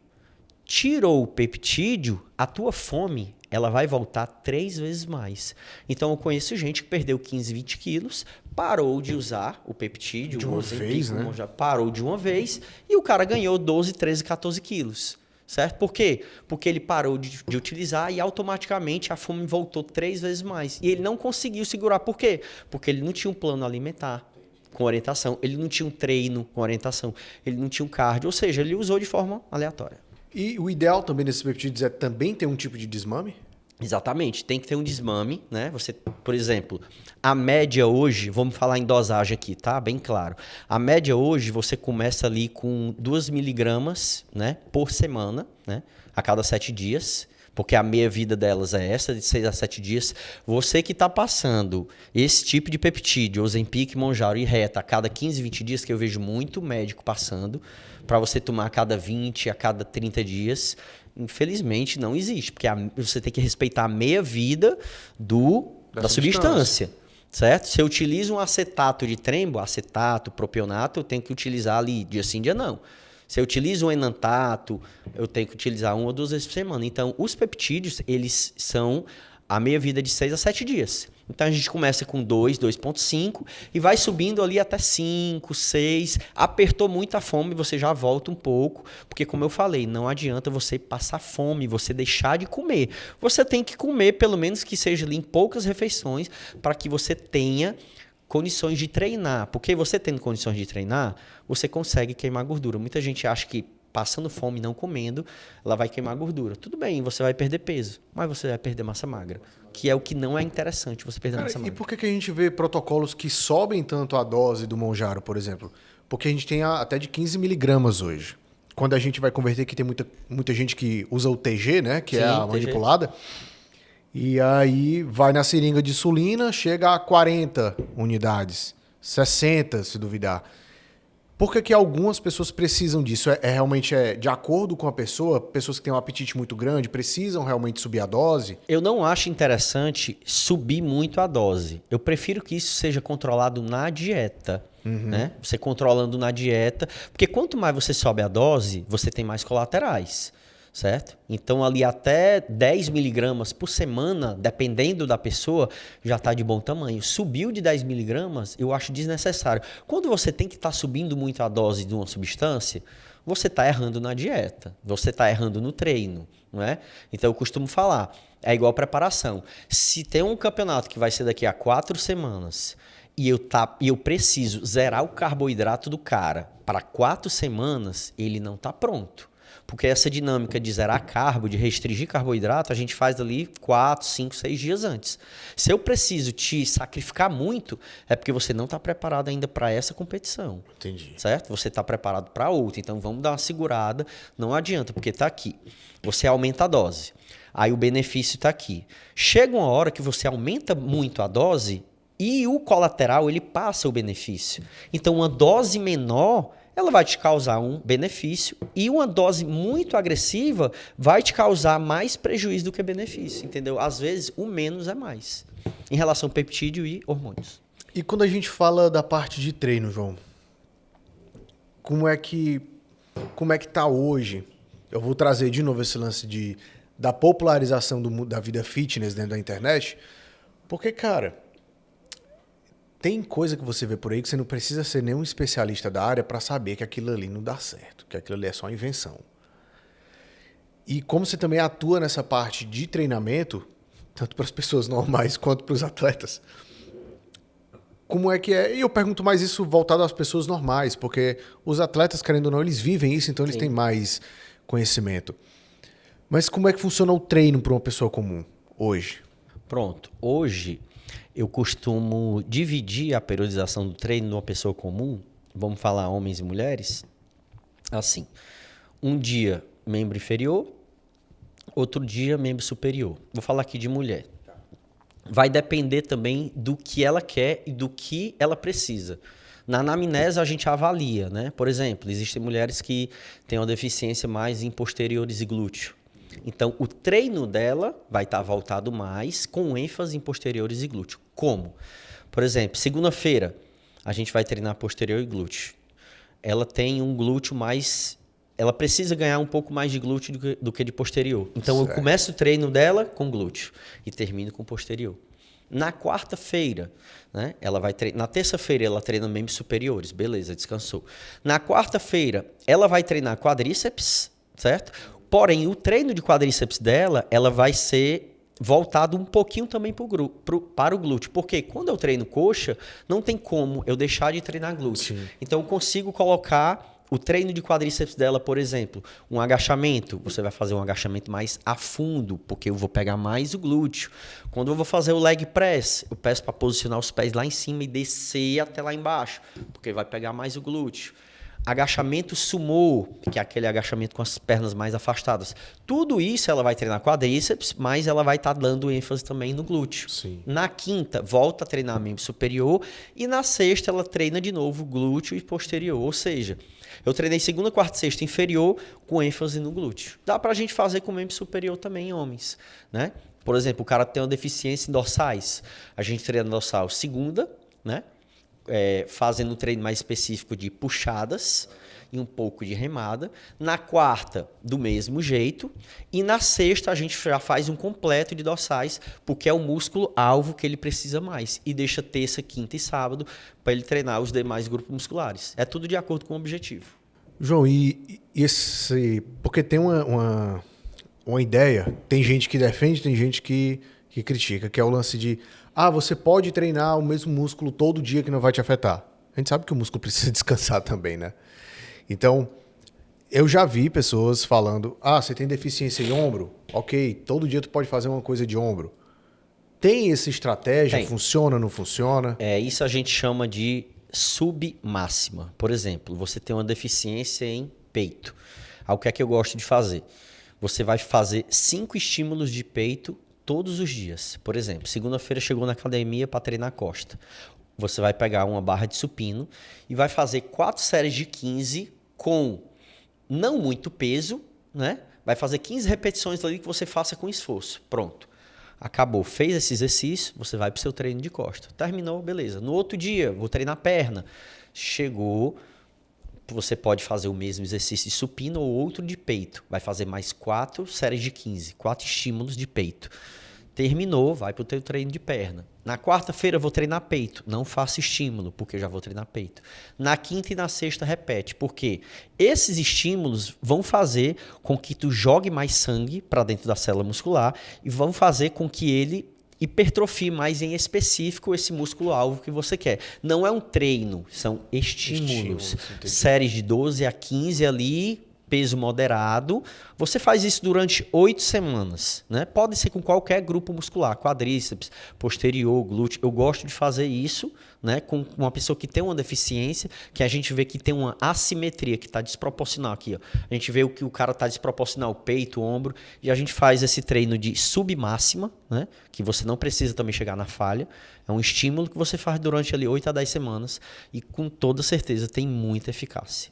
Tirou o peptídeo, a tua fome ela vai voltar 3 vezes mais. Então, eu conheço gente que perdeu 15, 20 quilos, parou de usar o peptídeo, de uma vez, né? Já parou de uma vez, e o cara ganhou 12, 13, 14 quilos. Certo? Por quê? Porque ele parou de utilizar e automaticamente a fome voltou 3 vezes mais. E ele não conseguiu segurar. Por quê? Porque ele não tinha um plano alimentar com orientação, ele não tinha um treino com orientação, ele não tinha um cardio, ou seja, ele usou de forma aleatória. E o ideal também desses peptídeos é também ter um tipo de desmame? Exatamente, tem que ter um desmame, né? Você, por exemplo, a média hoje, vamos falar em dosagem aqui, tá? Bem claro. A média hoje, você começa ali com 2 miligramas, né, por semana, né? A cada 7 dias, porque a meia-vida delas é essa, de 6 a 7 dias. Você que está passando esse tipo de peptídeo, Ozempic, Mounjaro e Reta, a cada 15, 20 dias, que eu vejo muito médico passando, para você tomar a cada 20, a cada 30 dias, infelizmente não existe, porque você tem que respeitar a meia-vida da substância, certo? Se eu utilizo um acetato de trembo, acetato, propionato, eu tenho que utilizar ali dia sim, dia não. Se eu utilizo um enantato, eu tenho que utilizar 1 ou 2 vezes por semana. Então, os peptídeos, eles são a meia-vida de 6 a 7 dias. Então, a gente começa com 2, 2,5 e vai subindo ali até 5, 6. Apertou muito a fome, você já volta um pouco. Porque, como eu falei, não adianta você passar fome, você deixar de comer. Você tem que comer, pelo menos que seja ali em poucas refeições, para que você tenha condições de treinar. Porque você tendo condições de treinar, você consegue queimar gordura. Muita gente acha que passando fome e não comendo, ela vai queimar gordura. Tudo bem, você vai perder peso, mas você vai perder massa magra, que é o que não é interessante, você perder massa magra. E por que a gente vê protocolos que sobem tanto a dose do Mounjaro, por exemplo? Porque a gente tem até de 15 miligramas hoje. Quando a gente vai converter, que tem muita gente que usa o TG, né? Que sim, é a manipulada. E aí vai na seringa de insulina, chega a 40 unidades, 60 se duvidar. Por que algumas pessoas precisam disso? Realmente de acordo com a pessoa? Pessoas que têm um apetite muito grande precisam realmente subir a dose? Eu não acho interessante subir muito a dose. Eu prefiro que isso seja controlado na dieta. Né? Você controlando na dieta. Porque quanto mais você sobe a dose, você tem mais colaterais. Certo? Então, ali até 10 miligramas por semana, dependendo da pessoa, já está de bom tamanho. Subiu de 10 miligramas, eu acho desnecessário. Quando você tem que estar subindo muito a dose de uma substância, você está errando na dieta, você está errando no treino. Não é? Então, eu costumo falar, é igual preparação. Se tem um campeonato que vai ser daqui a 4 semanas e eu preciso zerar o carboidrato do cara para 4 semanas, ele não está pronto. Porque essa dinâmica de zerar carbo, de restringir carboidrato, a gente faz ali 4, 5, 6 dias antes. Se eu preciso te sacrificar muito, é porque você não está preparado ainda para essa competição. Entendi. Certo? Você está preparado para outra. Então, vamos dar uma segurada. Não adianta, porque está aqui. Você aumenta a dose. Aí o benefício está aqui. Chega uma hora que você aumenta muito a dose, E o colateral, ele passa o benefício. Então, uma dose menor, ela vai te causar um benefício, e uma dose muito agressiva vai te causar mais prejuízo do que benefício, entendeu? Às vezes, o menos é mais, em relação ao peptídeo e hormônios. E quando a gente fala da parte de treino, João, como é que tá hoje? Eu vou trazer de novo esse lance da popularização da vida fitness dentro da internet, porque, cara, tem coisa que você vê por aí que você não precisa ser nenhum especialista da área para saber que aquilo ali não dá certo, que aquilo ali é só invenção. E como você também atua nessa parte de treinamento, tanto para as pessoas normais quanto para os atletas, como é que é? E eu pergunto mais isso voltado às pessoas normais, porque os atletas, querendo ou não, eles vivem isso, então eles têm mais conhecimento. Mas como é que funciona o treino para uma pessoa comum hoje? Pronto. Hoje, eu costumo dividir a periodização do treino numa pessoa comum, vamos falar homens e mulheres, assim. Um dia, membro inferior, outro dia, membro superior. Vou falar aqui de mulher. Vai depender também do que ela quer e do que ela precisa. Na anamnese, a gente avalia, né? Por exemplo, existem mulheres que têm uma deficiência mais em posteriores e glúteo. Então, o treino dela vai estar voltado mais com ênfase em posteriores e glúteo. Como? Por exemplo, segunda-feira, a gente vai treinar posterior e glúteo. Ela tem um glúteo mais... Ela precisa ganhar um pouco mais de glúteo do que de posterior. Então, certo. Eu começo o treino dela com glúteo e termino com posterior. Na quarta-feira, né, ela vai na terça-feira ela treina membros superiores, beleza, descansou. Na quarta-feira, ela vai treinar quadríceps, certo? Porém, o treino de quadríceps dela, ela vai ser voltado um pouquinho também para o glúteo. Porque quando eu treino coxa, não tem como eu deixar de treinar glúteo. Sim. Então, eu consigo colocar o treino de quadríceps dela, por exemplo, um agachamento. Você vai fazer um agachamento mais a fundo, porque eu vou pegar mais o glúteo. Quando eu vou fazer o leg press, eu peço para posicionar os pés lá em cima e descer até lá embaixo, porque vai pegar mais o glúteo. Agachamento sumô, que é aquele agachamento com as pernas mais afastadas. Tudo isso ela vai treinar quadríceps, mas ela vai estar dando ênfase também no glúteo. Sim. Na quinta, volta a treinar membro superior. E na sexta, ela treina de novo glúteo e posterior. Ou seja, eu treinei segunda, quarta e sexta inferior com ênfase no glúteo. Dá pra gente fazer com membro superior também em homens, né? Por exemplo, o cara tem uma deficiência em dorsais. A gente treina dorsal segunda, né? Fazendo um treino mais específico de puxadas e um pouco de remada. Na quarta, do mesmo jeito. E na sexta, a gente já faz um completo de dorsais, porque é o músculo-alvo que ele precisa mais. E deixa terça, quinta e sábado para ele treinar os demais grupos musculares. É tudo de acordo com o objetivo. João, e esse... Porque tem uma ideia, tem gente que defende, tem gente que critica, que é o lance de... você pode treinar o mesmo músculo todo dia que não vai te afetar. A gente sabe que o músculo precisa descansar também, né? Então, eu já vi pessoas falando, você tem deficiência em ombro? Ok, todo dia tu pode fazer uma coisa de ombro. Tem essa estratégia? Tem. Funciona, não funciona? Isso a gente chama de submáxima. Por exemplo, você tem uma deficiência em peito. O que é que eu gosto de fazer? Você vai fazer 5 estímulos de peito todos os dias. Por exemplo, segunda-feira chegou na academia para treinar costa. Você vai pegar uma barra de supino e vai fazer 4 séries de 15 com não muito peso, né? Vai fazer 15 repetições ali que você faça com esforço. Pronto. Acabou. Fez esse exercício, você vai para o seu treino de costa. Terminou, beleza. No outro dia, vou treinar perna. Chegou, você pode fazer o mesmo exercício de supino ou outro de peito. Vai fazer mais 4 séries de 15, 4 estímulos de peito. Terminou, vai para o teu treino de perna. Na quarta-feira vou treinar peito. Não faço estímulo, porque eu já vou treinar peito. Na quinta e na sexta repete, porque esses estímulos vão fazer com que tu jogue mais sangue para dentro da célula muscular e vão fazer com que ele hipertrofie mais em específico esse músculo-alvo que você quer. Não é um treino, são estímulos. Séries de 12 a 15 ali, peso moderado. Você faz isso durante 8 semanas, né? Pode ser com qualquer grupo muscular, quadríceps, posterior, glúteo. Eu gosto de fazer isso, né, com uma pessoa que tem uma deficiência, que a gente vê que tem uma assimetria, que está desproporcional aqui. Ó. A gente vê que o cara está desproporcional, o peito, o ombro, e a gente faz esse treino de submáxima, né, que você não precisa também chegar na falha. É um estímulo que você faz durante ali 8 a 10 semanas e com toda certeza tem muita eficácia.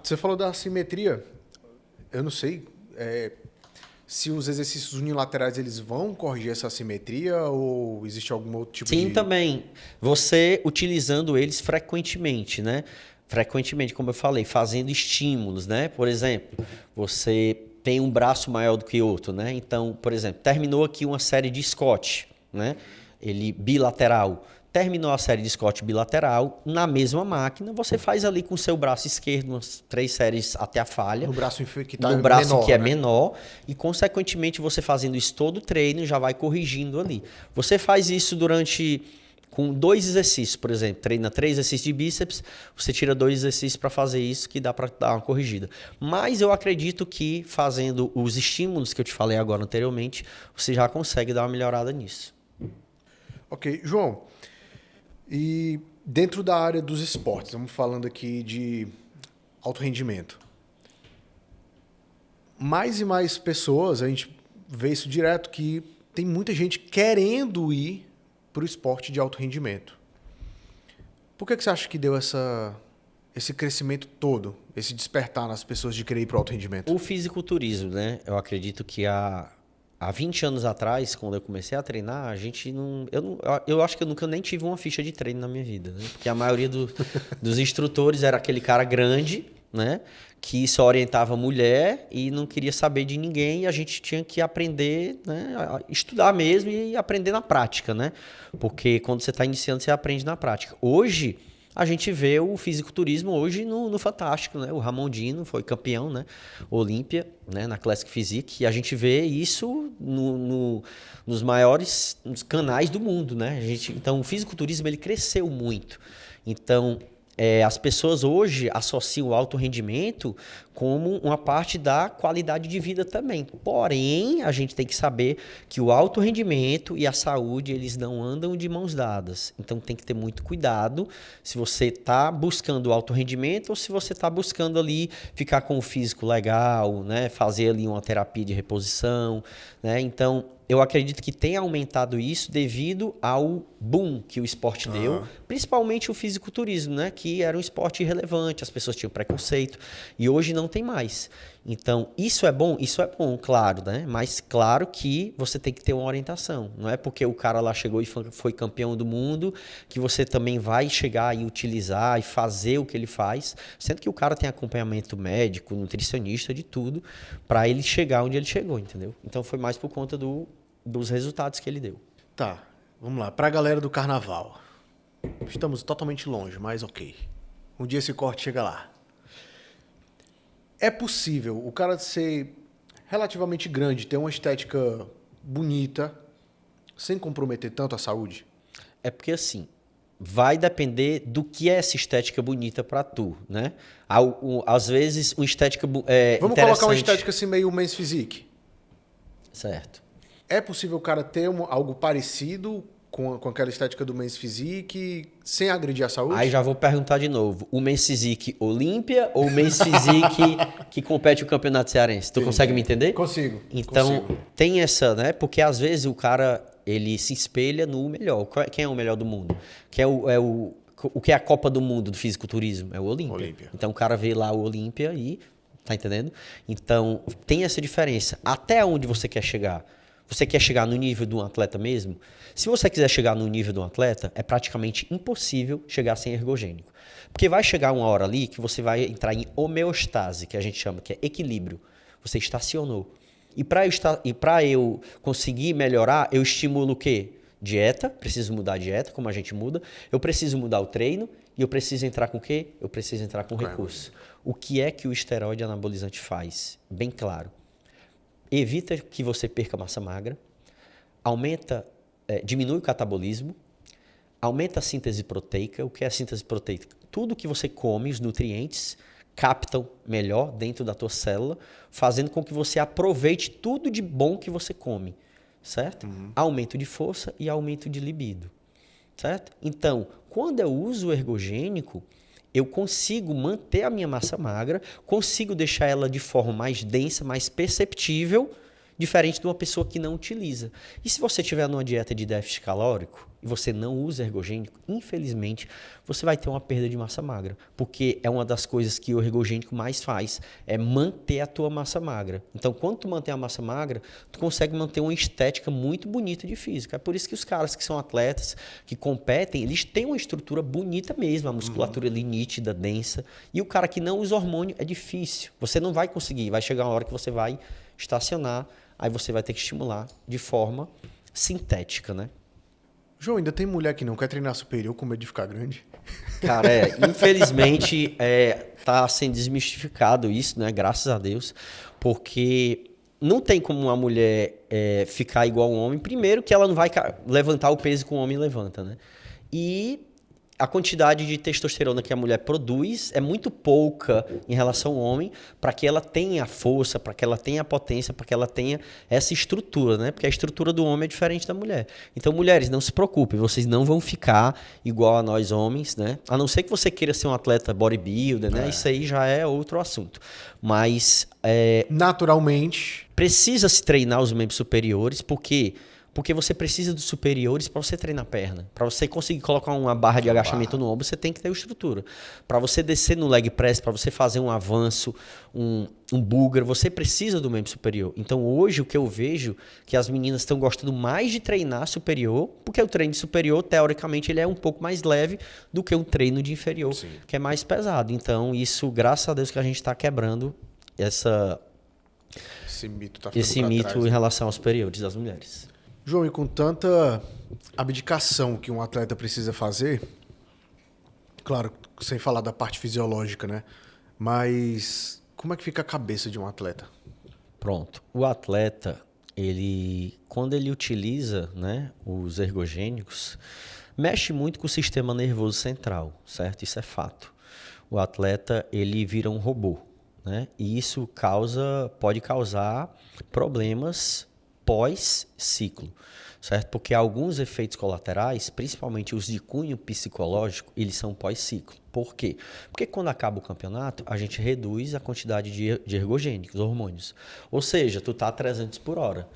Você falou da assimetria. Eu não sei se os exercícios unilaterais eles vão corrigir essa assimetria ou existe algum outro tipo de... Sim, também. Você utilizando eles frequentemente, né? Frequentemente, como eu falei, fazendo estímulos, né? Por exemplo, você tem um braço maior do que outro, né? Então, por exemplo, terminou aqui uma série de Scott, né? Ele bilateral. Terminou a série de Scott bilateral, na mesma máquina, você faz ali com o seu braço esquerdo umas 3 séries até a falha. No braço que tá no braço menor, que é né? menor. E, consequentemente, você fazendo isso todo o treino, já vai corrigindo ali. Você faz isso com 2 exercícios, por exemplo. Treina 3 exercícios de bíceps, você tira 2 exercícios para fazer isso, que dá para dar uma corrigida. Mas eu acredito que fazendo os estímulos que eu te falei agora anteriormente, você já consegue dar uma melhorada nisso. Ok, João... E dentro da área dos esportes, estamos falando aqui de alto rendimento. Mais e mais pessoas, a gente vê isso direto, que tem muita gente querendo ir para o esporte de alto rendimento. Por que você acha que deu esse crescimento todo, esse despertar nas pessoas de querer ir para o alto rendimento? O fisiculturismo, né? Eu acredito que há 20 anos atrás, quando eu comecei a treinar, a gente não... Eu acho que eu nunca nem tive uma ficha de treino na minha vida, né? Porque a maioria dos instrutores era aquele cara grande, né? Que só orientava mulher e não queria saber de ninguém, e a gente tinha que aprender, né? A estudar mesmo e aprender na prática, né? Porque quando você está iniciando, você aprende na prática. Hoje, a gente vê o fisiculturismo hoje no Fantástico, né? O Ramondino foi campeão, né? Olímpia, né? Na Classic Physique. E a gente vê isso nos maiores canais do mundo, né? Então, o fisiculturismo ele cresceu muito. Então, as pessoas hoje associam o alto rendimento como uma parte da qualidade de vida também. Porém, a gente tem que saber que o alto rendimento e a saúde, eles não andam de mãos dadas. Então, tem que ter muito cuidado se você está buscando o alto rendimento ou se você está buscando ali ficar com o físico legal, né? Fazer ali uma terapia de reposição, né? Então, eu acredito que tenha aumentado isso devido ao boom que o esporte deu, principalmente o fisiculturismo, né? Que era um esporte irrelevante, as pessoas tinham preconceito, e hoje não tem mais. Então, isso é bom, claro, né? Mas claro que você tem que ter uma orientação. Não é porque o cara lá chegou e foi campeão do mundo que você também vai chegar e utilizar e fazer o que ele faz, sendo que o cara tem acompanhamento médico, nutricionista, de tudo, para ele chegar onde ele chegou, entendeu? Então, foi mais por conta dos resultados que ele deu. Tá, vamos lá. Para a galera do carnaval. Estamos totalmente longe, mas ok. Um dia esse corte chega lá. É possível o cara ser relativamente grande, ter uma estética bonita, sem comprometer tanto a saúde? É porque assim, vai depender do que é essa estética bonita para tu, né? Às vezes, uma estética Vamos colocar uma estética assim meio men's physique. Certo. É possível o cara ter algo parecido com aquela estética do men's physique sem agredir a saúde? Aí já vou perguntar de novo. O men's physique Olímpia ou o men's physique que compete o campeonato cearense? Tu consegue me entender? Consigo. Então, tem essa, né? Porque às vezes o cara, ele se espelha no melhor. Quem é o melhor do mundo? Quem o que é a Copa do Mundo do fisiculturismo? É o Olímpia. Então, o cara vê lá o Olímpia e... Tá entendendo? Então, tem essa diferença. Até onde você quer chegar? Você quer chegar no nível de um atleta mesmo? Se você quiser chegar no nível de um atleta, é praticamente impossível chegar sem ergogênico. Porque vai chegar uma hora ali que você vai entrar em homeostase, que a gente chama, que é equilíbrio. Você estacionou. E para eu conseguir melhorar, eu estimulo o quê? Dieta, preciso mudar a dieta, como a gente muda. Eu preciso mudar o treino e eu preciso entrar com o quê? Eu preciso entrar com recurso. O que é que o esteroide anabolizante faz? Bem claro. Evita que você perca massa magra, diminui o catabolismo, aumenta a síntese proteica. O que é a síntese proteica? Tudo que você come, os nutrientes, captam melhor dentro da tua célula, fazendo com que você aproveite tudo de bom que você come, certo? Aumento de força e aumento de libido, certo? Então, quando eu uso o ergogênico, eu consigo manter a minha massa magra, consigo deixar ela de forma mais densa, mais perceptível, diferente de uma pessoa que não utiliza. E se você estiver numa dieta de déficit calórico e você não usa ergogênico, infelizmente, você vai ter uma perda de massa magra. Porque é uma das coisas que o ergogênico mais faz, é manter a tua massa magra. Então, quando tu mantém a massa magra, tu consegue manter uma estética muito bonita de física. É por isso que os caras que são atletas, que competem, eles têm uma estrutura bonita mesmo, a musculatura ali nítida, densa. E o cara que não usa hormônio é difícil. Você não vai conseguir, vai chegar uma hora que você vai estacionar, aí você vai ter que estimular de forma sintética, né? João, ainda tem mulher que não quer treinar superior com medo de ficar grande? Cara, infelizmente tá sendo desmistificado isso, né? Graças a Deus, porque não tem como uma mulher ficar igual um homem. Primeiro que ela não vai levantar o peso que um homem levanta, né? E a quantidade de testosterona que a mulher produz é muito pouca em relação ao homem para que ela tenha a força, para que ela tenha a potência, para que ela tenha essa estrutura, né? Porque a estrutura do homem é diferente da mulher. Então, mulheres, não se preocupem, vocês não vão ficar igual a nós homens, né? A não ser que você queira ser um atleta bodybuilder, né? Isso aí já é outro assunto. Mas naturalmente precisa se treinar os membros superiores, porque você precisa dos superiores para você treinar a perna. Para você conseguir colocar uma barra de agachamento no ombro, você tem que ter estrutura. Para você descer no leg press, para você fazer um avanço, um búlgaro, você precisa do membro superior. Então hoje o que eu vejo que as meninas estão gostando mais de treinar superior, porque o treino de superior, teoricamente, ele é um pouco mais leve do que um treino de inferior, Sim. que é mais pesado. Então isso, graças a Deus, que a gente está quebrando esse mito, esse mito em relação aos superiores das mulheres. João, e com tanta abdicação que um atleta precisa fazer, claro, sem falar da parte fisiológica, né? Mas como é que fica a cabeça de um atleta? Pronto. O atleta, quando ele utiliza, né, os ergogênicos, mexe muito com o sistema nervoso central, certo? Isso é fato. O atleta, ele vira um robô, né? E isso pode causar problemas pós-ciclo, certo? Porque alguns efeitos colaterais, principalmente os de cunho psicológico, eles são pós-ciclo. Por quê? Porque quando acaba o campeonato, a gente reduz a quantidade de ergogênicos, hormônios. Ou seja, tu tá a 300 por hora.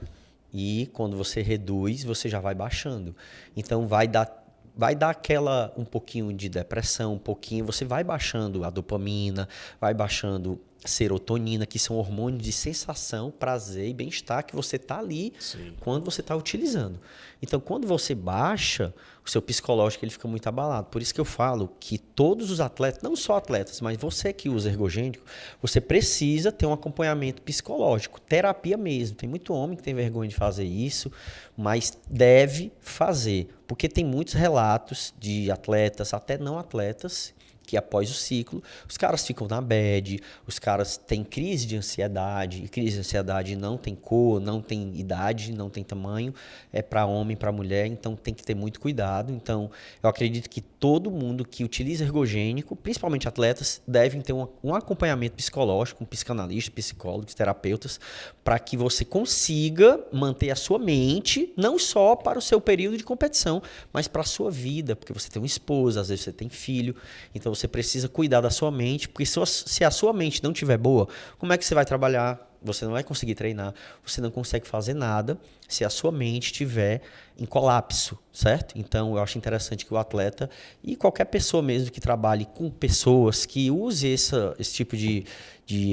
E quando você reduz, você já vai baixando. Então vai dar aquela um pouquinho de depressão, você vai baixando a dopamina, vai baixando serotonina, que são hormônios de sensação, prazer e bem-estar que você está ali quando você está utilizando. Então, quando você baixa, o seu psicológico ele fica muito abalado. Por isso que eu falo que todos os atletas, não só atletas, mas você que usa ergogênico, você precisa ter um acompanhamento psicológico, terapia mesmo. Tem muito homem que tem vergonha de fazer isso, mas deve fazer, porque tem muitos relatos de atletas, até não atletas, que após o ciclo, os caras ficam na bad, os caras têm crise de ansiedade, e crise de ansiedade não tem cor, não tem idade, não tem tamanho, é para homem, para mulher, então tem que ter muito cuidado. Então, eu acredito que todo mundo que utiliza ergogênico, principalmente atletas, devem ter um acompanhamento psicológico, um psicanalista, psicólogos, terapeutas, para que você consiga manter a sua mente, não só para o seu período de competição, mas para a sua vida, porque você tem uma esposa, às vezes você tem filho, então você precisa cuidar da sua mente, porque se a sua mente não estiver boa, como é que você vai trabalhar? Você não vai conseguir treinar, você não consegue fazer nada se a sua mente estiver em colapso, certo? Então, eu acho interessante que o atleta e qualquer pessoa mesmo que trabalhe com pessoas que use esse tipo de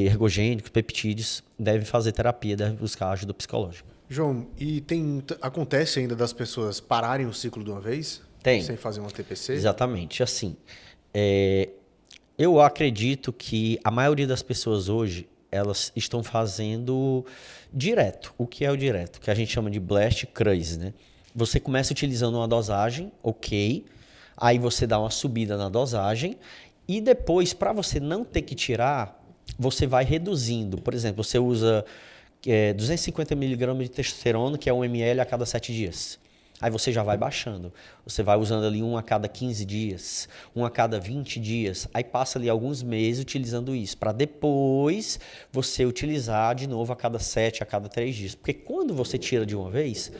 ergogênicos, peptídeos, deve fazer terapia, deve buscar ajuda psicológica. João, e acontece ainda das pessoas pararem o ciclo de uma vez? Tem. Sem fazer uma TPC? Exatamente. Assim, eu acredito que a maioria das pessoas hoje, elas estão fazendo direto. O que é o direto? Que a gente chama de blast crazy, né? Você começa utilizando uma dosagem, ok. Aí você dá uma subida na dosagem. E depois, para você não ter que tirar, você vai reduzindo. Por exemplo, você usa 250 mg de testosterona, que é 1 ml a cada 7 dias. Aí você já vai baixando. Você vai usando ali um a cada 15 dias, um a cada 20 dias. Aí passa ali alguns meses utilizando isso, para depois você utilizar de novo a cada 7, a cada 3 dias. Porque quando você tira de uma vez,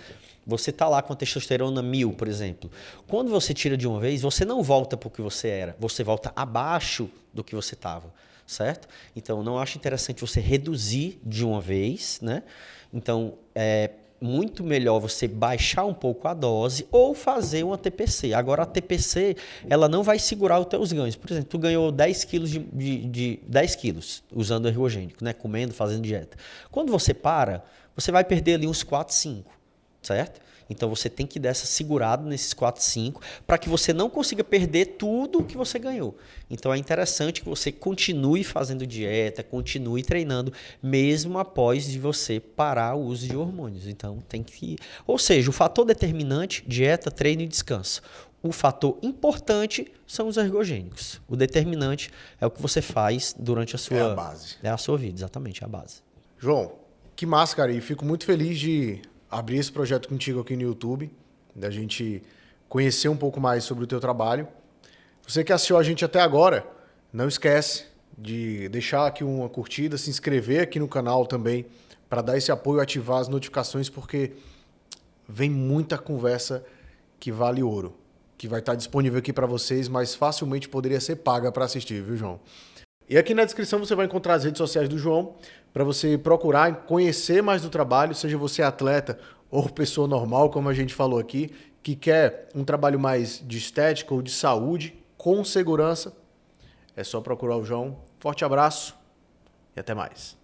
você está lá com a testosterona 1000, por exemplo. Quando você tira de uma vez, você não volta para o que você era. Você volta abaixo do que você estava, certo? Então, não acho interessante você reduzir de uma vez, né? Então, é muito melhor você baixar um pouco a dose ou fazer uma TPC. Agora, a TPC, ela não vai segurar os teus ganhos. Por exemplo, tu ganhou 10 quilos de 10 quilos usando ergogênico, né? Comendo, fazendo dieta. Quando você para, você vai perder ali uns 4, 5, certo? Então, você tem que dar essa segurada nesses 4, 5 para que você não consiga perder tudo o que você ganhou. Então, é interessante que você continue fazendo dieta, continue treinando, mesmo após de você parar o uso de hormônios. Então, tem que... Ou seja, o fator determinante, dieta, treino e descanso. O fator importante são os ergogênicos. O determinante é o que você faz durante a sua... É a base. É a sua vida, exatamente, é a base. João, que massa, cara. E fico muito feliz de abrir esse projeto contigo aqui no YouTube, da gente conhecer um pouco mais sobre o teu trabalho. Você que assistiu a gente até agora, não esquece de deixar aqui uma curtida, se inscrever aqui no canal também, para dar esse apoio e ativar as notificações, porque vem muita conversa que vale ouro, que vai estar disponível aqui para vocês, mas facilmente poderia ser paga para assistir, viu, João? E aqui na descrição você vai encontrar as redes sociais do João, para você procurar conhecer mais do trabalho, seja você atleta ou pessoa normal, como a gente falou aqui, que quer um trabalho mais de estética ou de saúde, com segurança. É só procurar o João. Forte abraço e até mais.